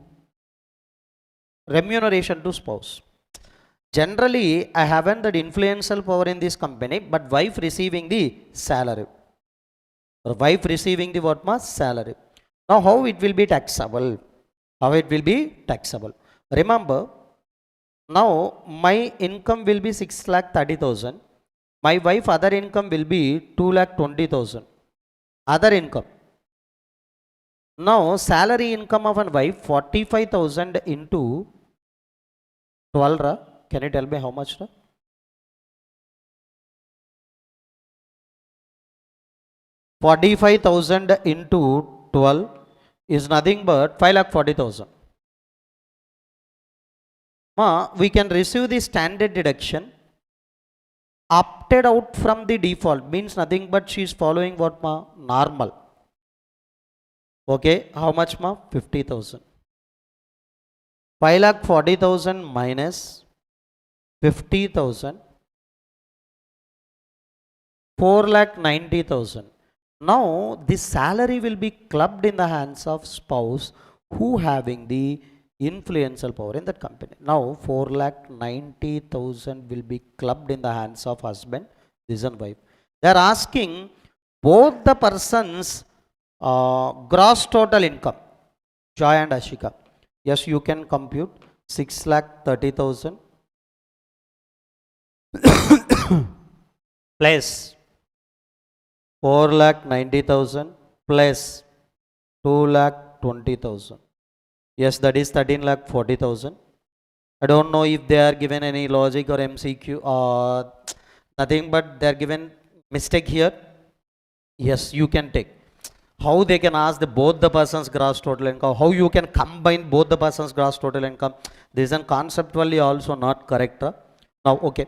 remuneration to spouse. Generally, I haven't that influential power in this company, but wife receiving the salary. Or wife receiving the salary. Now, how it will be taxable? How it will be taxable? Remember, now my income will be 6,30,000. My wife other income will be 2,20,000. Other income. Now salary income of a wife 45,000 into 12. Can you tell me how much? 45,000 into 12 is nothing but 5,40,000. We can receive the standard deduction. Opted out from the default means nothing but she is following what normal. Okay, how much 50,000. 5,40,000 minus 50,000, 4,90,000. Now this salary will be clubbed in the hands of spouse who having the influential power in that company. Now 4,90,000 will be clubbed in the hands of husband, this and wife. They are asking both the persons gross total income, Joy and Ashika. Yes, you can compute 6,30,000 plus 4,90,000 plus 2,20,000. Yes, that is 13,40,000. I don't know if they are given any logic or MCQ or nothing, but they are given mistake here. Yes, you can take. How they can ask both the person's gross total income, how you can combine both the person's gross total income. This is conceptually also not correct. Now, okay.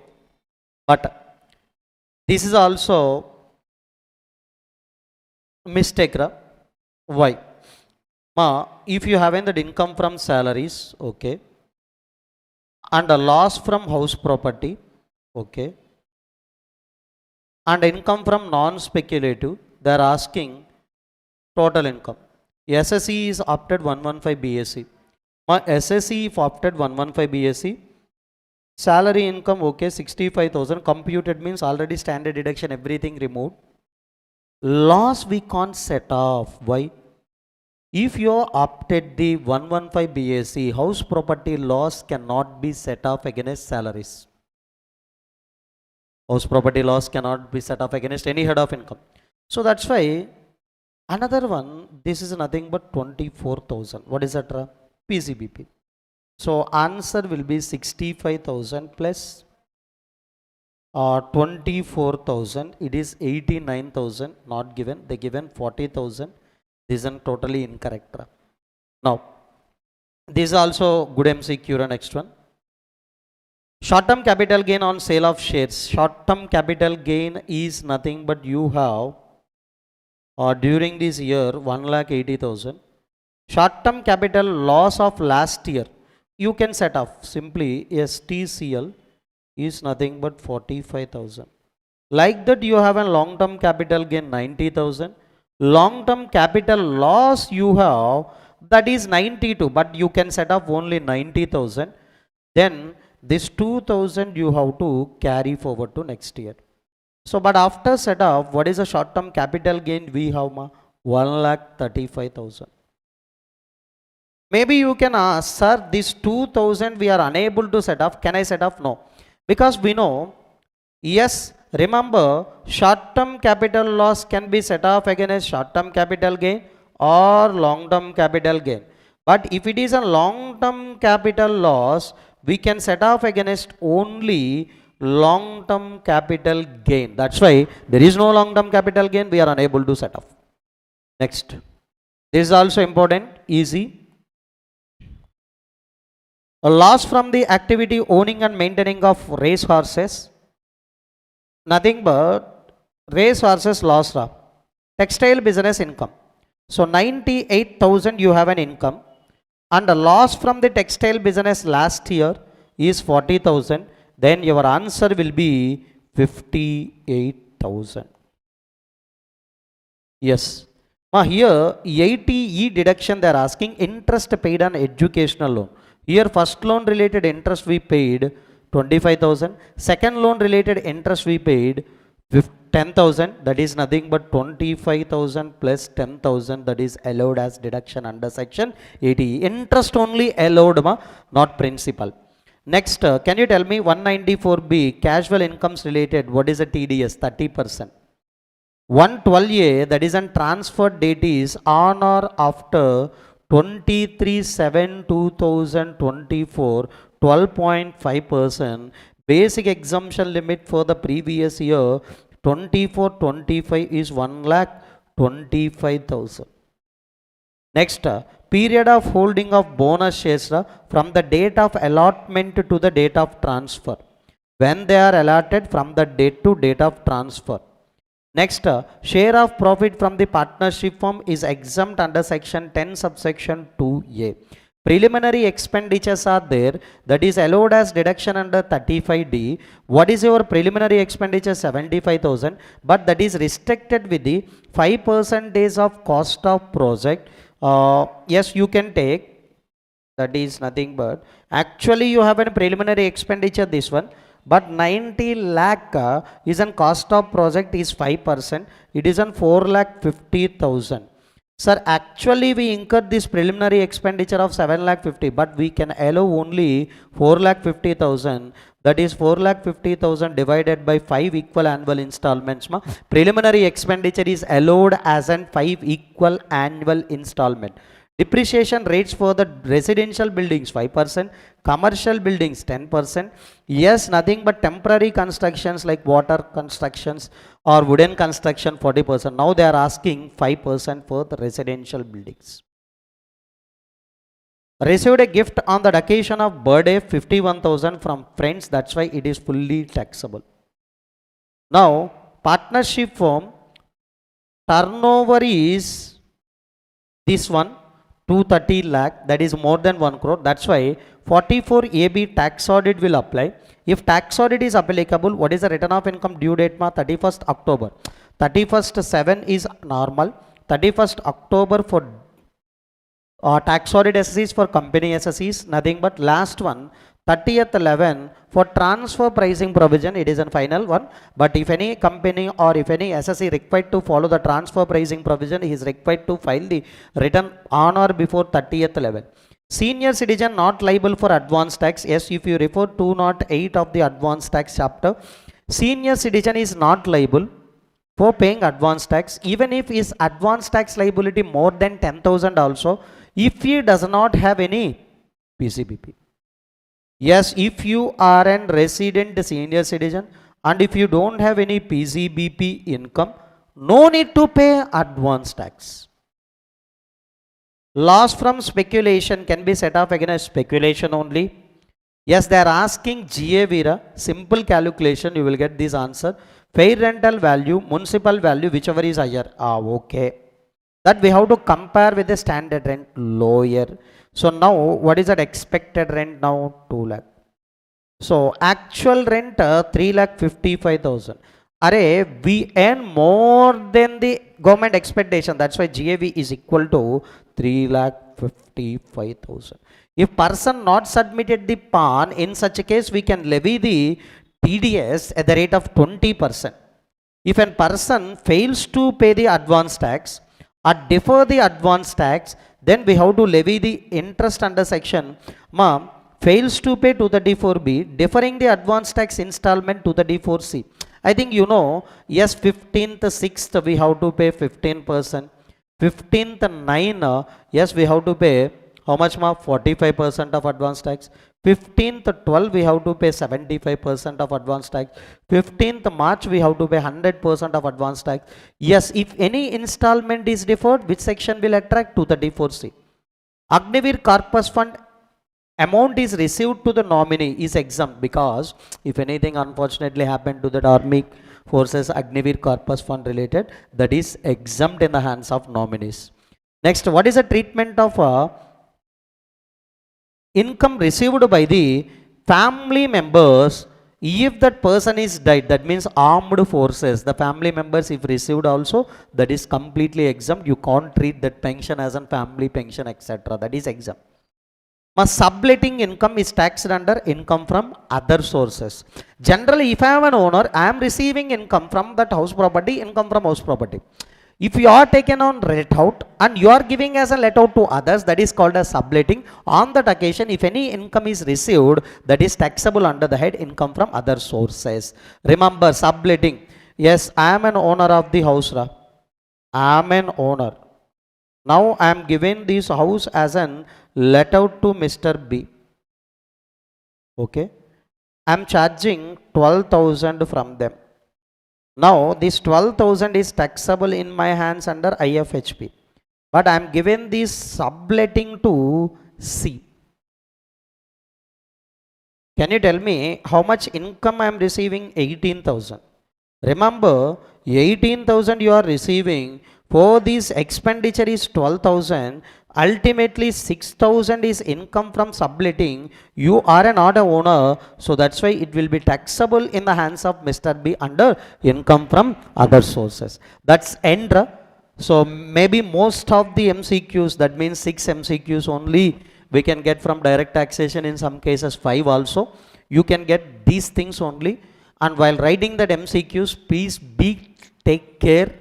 But this is also mistake. Why? If you have that income from salaries, okay, and a loss from house property, okay, and income from non-speculative, they are asking total income. SSE is opted 115 BSc. My SSE if opted 115 BSc. Salary income okay 65,000. Computed means already standard deduction everything removed. Loss we can't set off. Why? If you opted the 115 BSc, house property loss cannot be set off against salaries. House property loss cannot be set off against any head of income. So that's why another one, this is nothing but 24,000. What is that? PCBP. So answer will be 65,000 plus 24,000. It is 89,000. Not given. They given 40,000. This is totally incorrect. Now, this is also good MCQ. Next one. Short-term capital gain on sale of shares. Short-term capital gain is nothing but you have during this year 1,80,000. Short-term capital loss of last year. You can set off simply STCL is nothing but 45,000. Like that you have a long-term capital gain 90,000. Long-term capital loss you have that is 92, but you can set off only 90,000. Then this 2,000 you have to carry forward to next year. So, but after set off, what is the short-term capital gain we have? 1,35,000. Maybe you can ask, sir, this 2,000 we are unable to set off. Can I set off? No. Because we know, yes, remember, short-term capital loss can be set off against short-term capital gain or long-term capital gain. But if it is a long-term capital loss, we can set off against only long-term capital gain. That's why there is no long-term capital gain, we are unable to set off. Next. This is also important, easy. A loss from the activity owning and maintaining of race horses. Nothing but race horses loss. Textile business income. So 98,000 you have an income. And the loss from the textile business last year is 40,000. Then your answer will be 58,000. Yes. Now here 80E deduction they are asking interest paid on educational loan. Here first loan related interest we paid 25,000. Second loan related interest we paid 10,000. That is nothing but 25,000 plus 10,000. That is allowed as deduction under section 80. Interest only allowed, not principal. Next, can you tell me 194B casual incomes related? What is a TDS? 30%. 112A that is an transfer date is on or after 23/7/2024, 12.5%. Basic exemption limit for the previous year 24-25 is 1,25,000. Next, period of holding of bonus shares from the date of allotment to the date of transfer. When they are allotted from the date to date of transfer. Next, share of profit from the partnership firm is exempt under section 10 subsection 2A. Preliminary expenditures are there, that is allowed as deduction under 35D. What is your preliminary expenditure? 75,000, but that is restricted with the 5% of cost of project. Yes, you can take, that is nothing but, actually you have a preliminary expenditure this one, but 90 lakh is an cost of project is 5%, it is an 4,50,000. Sir, actually we incurred this preliminary expenditure of 7,50,000, but we can allow only 4,50,000. That is 4,50,000 divided by 5 equal annual installments. Preliminary expenditure is allowed as an 5 equal annual installment. Depreciation rates for the residential buildings 5%, commercial buildings 10%. Yes, nothing but temporary constructions like water constructions or wooden construction 40%. Now they are asking 5% for the residential buildings. Received a gift on the occasion of birthday 51,000 from friends, that's why it is fully taxable. Now partnership firm turnover is this one 230 lakh, that is more than 1 crore. That's why 44AB tax audit will apply. If tax audit is applicable, what is the return of income due date? 31st October. 31st 7 is normal. 31st October for tax audit SSEs for company SSEs, nothing but last one, 30th 11 for transfer pricing provision, it is a final one. But if any company or if any SSE required to follow the transfer pricing provision, he is required to file the return on or before 30th 11. Senior citizen not liable for advance tax. Yes, if you refer 208 of the advance tax chapter, senior citizen is not liable for paying advance tax, even if his advance tax liability more than 10,000 also, if he does not have any PCBP. Yes, if you are a resident senior citizen and if you don't have any PCBP income, no need to pay advance tax. Loss from speculation can be set off against speculation only. Yes, they are asking GA Vira, simple calculation, you will get this answer. Fair rental value, municipal value, whichever is higher. Okay. That we have to compare with the standard rent lower. So now, what is that expected rent now? 2 lakh. So actual rent 3,55,000. Array, we earn more than the government expectation. That's why GAV is equal to 3,55,000. If person not submitted the PAN, in such a case, we can levy the TDS at the rate of 20%. If a person fails to pay the advance tax or defer the advance tax, then we have to levy the interest under section fails to pay to the D4B, deferring the advance tax installment to the D4C. I think you know, yes, 15th, 6th, we have to pay 15%. 15th, 9, yes, we have to pay how much, 45% of advance tax. 15th 12 we have to pay 75% of advance tax. 15th March we have to pay 100% of advance tax. Yes, if any installment is deferred, which section will attract to the D4C? Agnivir Corpus Fund amount is received to the nominee is exempt, because if anything unfortunately happened to that army forces Agnivir Corpus Fund related, that is exempt in the hands of nominees. Next, what is the treatment of income received by the family members if that person is died? That means armed forces, the family members if received also, that is completely exempt. You can't treat that pension as a family pension, etc. That is exempt. Subletting income is taxed under income from other sources. Generally, if I am an owner, I am receiving income from that house property, income from house property. If you are taken on let out and you are giving as a let out to others, that is called as subletting. On that occasion, if any income is received, that is taxable under the head income from other sources. Remember, subletting. Yes, I am an owner of the house. I am an owner. Now I am giving this house as an let out to Mr. B. Okay. I am charging 12,000 from them. Now this 12,000 is taxable in my hands under IFHP. But I am given this subletting to C. Can you tell me how much income I am receiving? 18,000. Remember, 18,000 you are receiving. For this expenditure is 12,000. Ultimately 6,000 is income from subletting. You are not an owner, so that's why it will be taxable in the hands of Mr. B under income from other sources. That's end. So maybe most of the MCQs, that means 6 MCQs only we can get from direct taxation, in some cases 5 also. You can get these things only, and while writing that MCQs, please take care.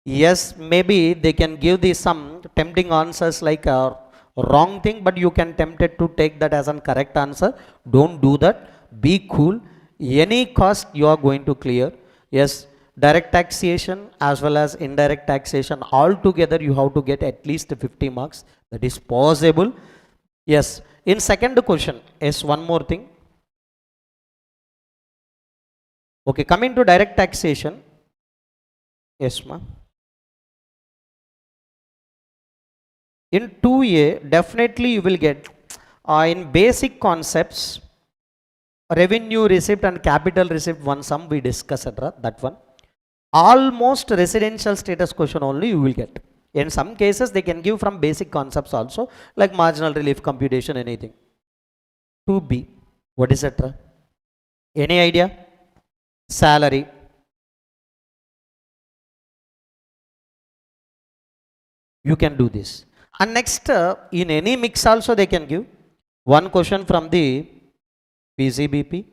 Yes, maybe they can give the some tempting answers like a wrong thing, but you can tempted to take that as a correct answer. Don't do that. Be cool. Any cost you are going to clear. Yes, direct taxation as well as indirect taxation, all together you have to get at least 50 marks. That is possible. Yes, in second question, yes, one more thing. Okay, coming to direct taxation. Yes, ma'am. In 2A, definitely you will get in basic concepts, revenue receipt and capital receipt, one sum we discussed, that one. Almost residential status question only you will get. In some cases they can give from basic concepts also, like marginal relief computation, anything. 2B, what is that? Any idea? Salary. You can do this. And next, in any mix also they can give one question from the PCBP,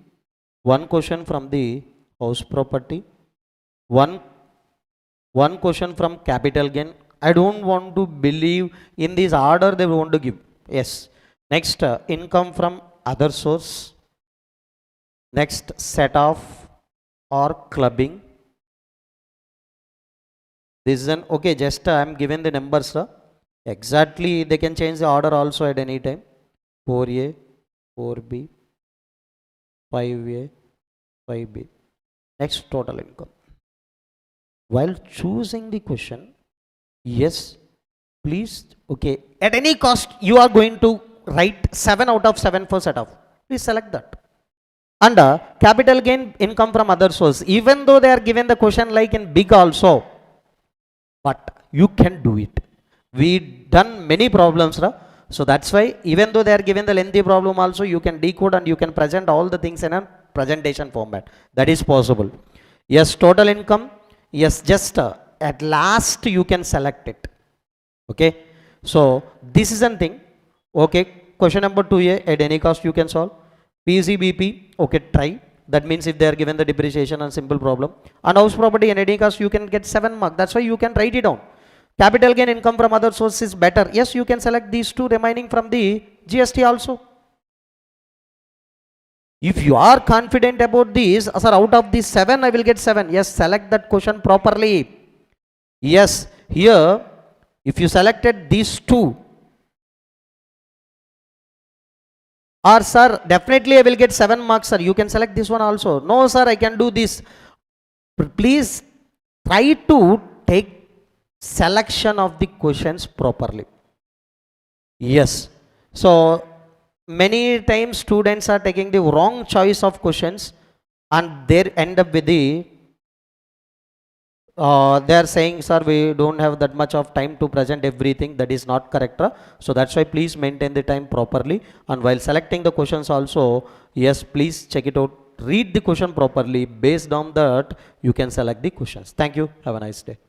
one question from the house property, one question from capital gain. I don't want to believe in this order they want to give. Yes. Next, income from other source. Next, set off or clubbing. This is an, okay, just I am given the numbers. Exactly, they can change the order also at any time. 4A, 4B, 5A, 5B. Next, total income. While choosing the question, yes, please, okay, at any cost, you are going to write 7 out of 7 for set off. Please select that. And capital gain income from other source, even though they are given the question like in big also, but you can do it. We done many problems, so that's why even though they are given the lengthy problem also, you can decode and you can present all the things in a presentation format. That is possible. Yes, total income. Yes, just at last you can select it. Okay, so this is one thing. Okay, question number 2A, at any cost you can solve. PCBP, okay, try. That means if they are given the depreciation and simple problem. And house property and any cost you can get 7 marks. That's why you can write it down. Capital gain income from other sources is better. Yes, you can select these two remaining from the GST also. If you are confident about this, sir, out of these 7 I will get 7. Yes, select that question properly. Yes, here if you selected these two, or sir, definitely I will get 7 marks, sir, you can select this one also. No, sir, I can do this. Please try to take selection of the questions properly. Yes. So many times students are taking the wrong choice of questions and they end up with the they are saying, sir, we don't have that much of time to present everything. That is not correct. So that's why please maintain the time properly, and while selecting the questions also, yes, please check it out, read the question properly. Based on that you can select the questions. Thank you. Have a nice day.